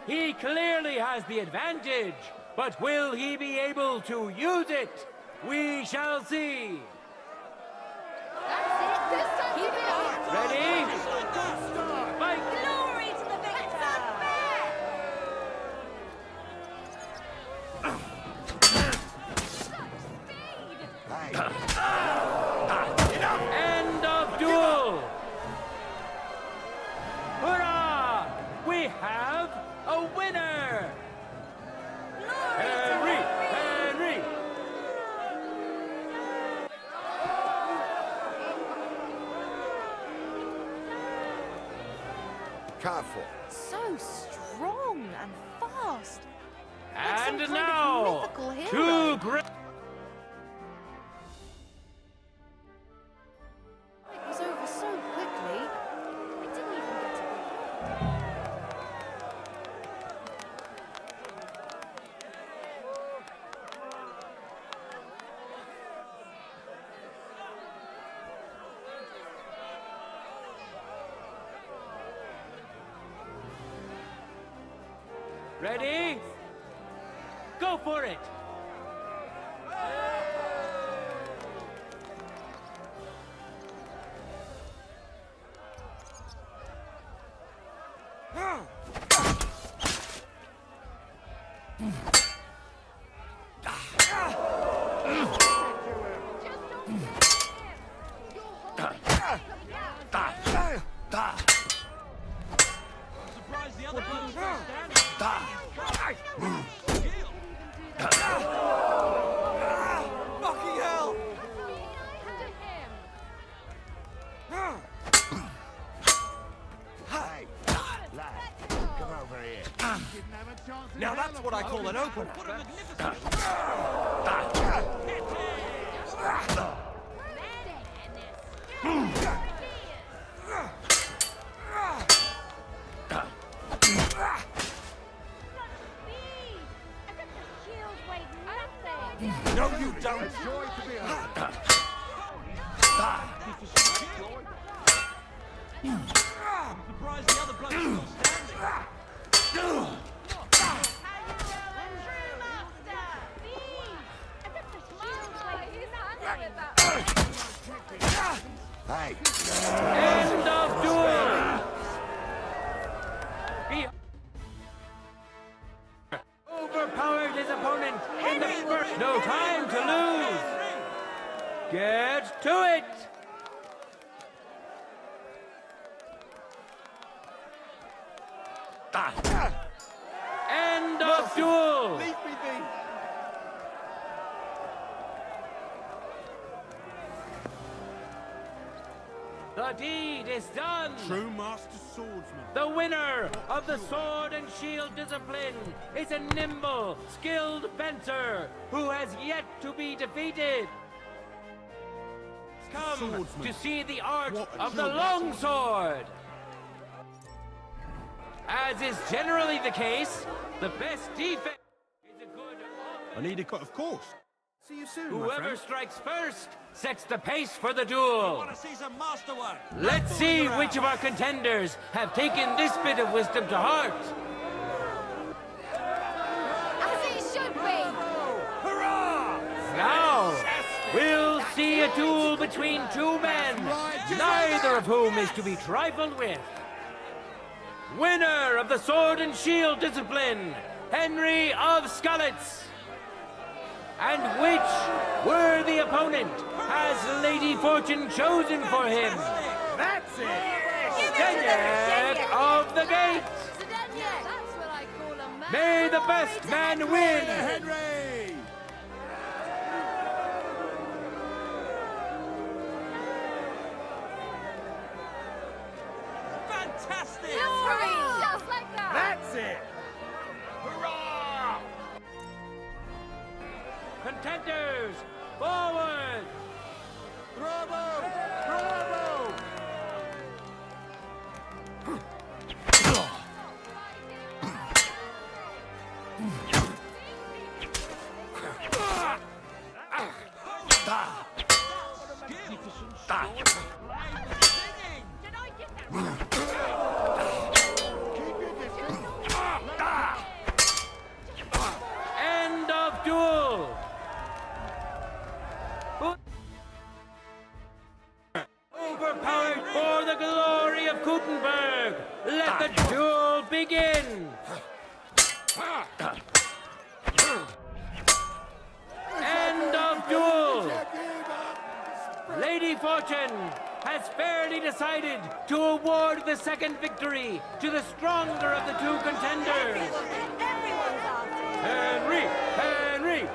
He clearly has the advantage, but will he be able to use it? We shall see. Ready? Fight! Glory to the victor! End of duel! Hurrah! We have a winner! Henry! Henry! careful. So strong and fast. Like some And kind of now, mythical hero. two great... It was over so quickly. It didn't even get to Ready? Go for it! Surprised the other bloke's still standing. Fucking hell! Hey, lad, come over here. Now that's what I call an opener. No, you don't. Surprised the other bloke's still standing. Hey. End of duel! He overpowered his opponent in the first. No time to lose! Get to it! End of duel! Leave me be. The deed is done! True master swordsman. The winner of the sword and shield discipline is a nimble, skilled fencer who has yet to be defeated. Come Swordsman. to see the art What a of the shield. longsword. As is generally the case, the best defense is a good I need a cut, of course. See you soon, my Whoever friend. strikes first sets the pace for the duel. Want to see some masterwork? Let's see which of our contenders have taken this bit of wisdom to heart. As it should be. Now, we'll see a duel between two men, neither of whom is to be trifled with. Winner of the sword and shield discipline, Henry of Skalitz. And which worthy opponent has Lady Fortune chosen for him? That's it. Zdeněk of the Gate. Zdeněk, that's what I call a man. May the best man win. Henry. Fantastic! Just like that. That's it. Hurrah! Contenders, forward! Bravo! Bravo! End of duel! Overpowered for the glory of Gutenberg! Let the duel begin! End of duel! Lady Fortune has fairly decided to award the second victory to the stronger of the two contenders. Henry! Henry!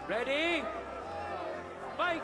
Ready? Fight!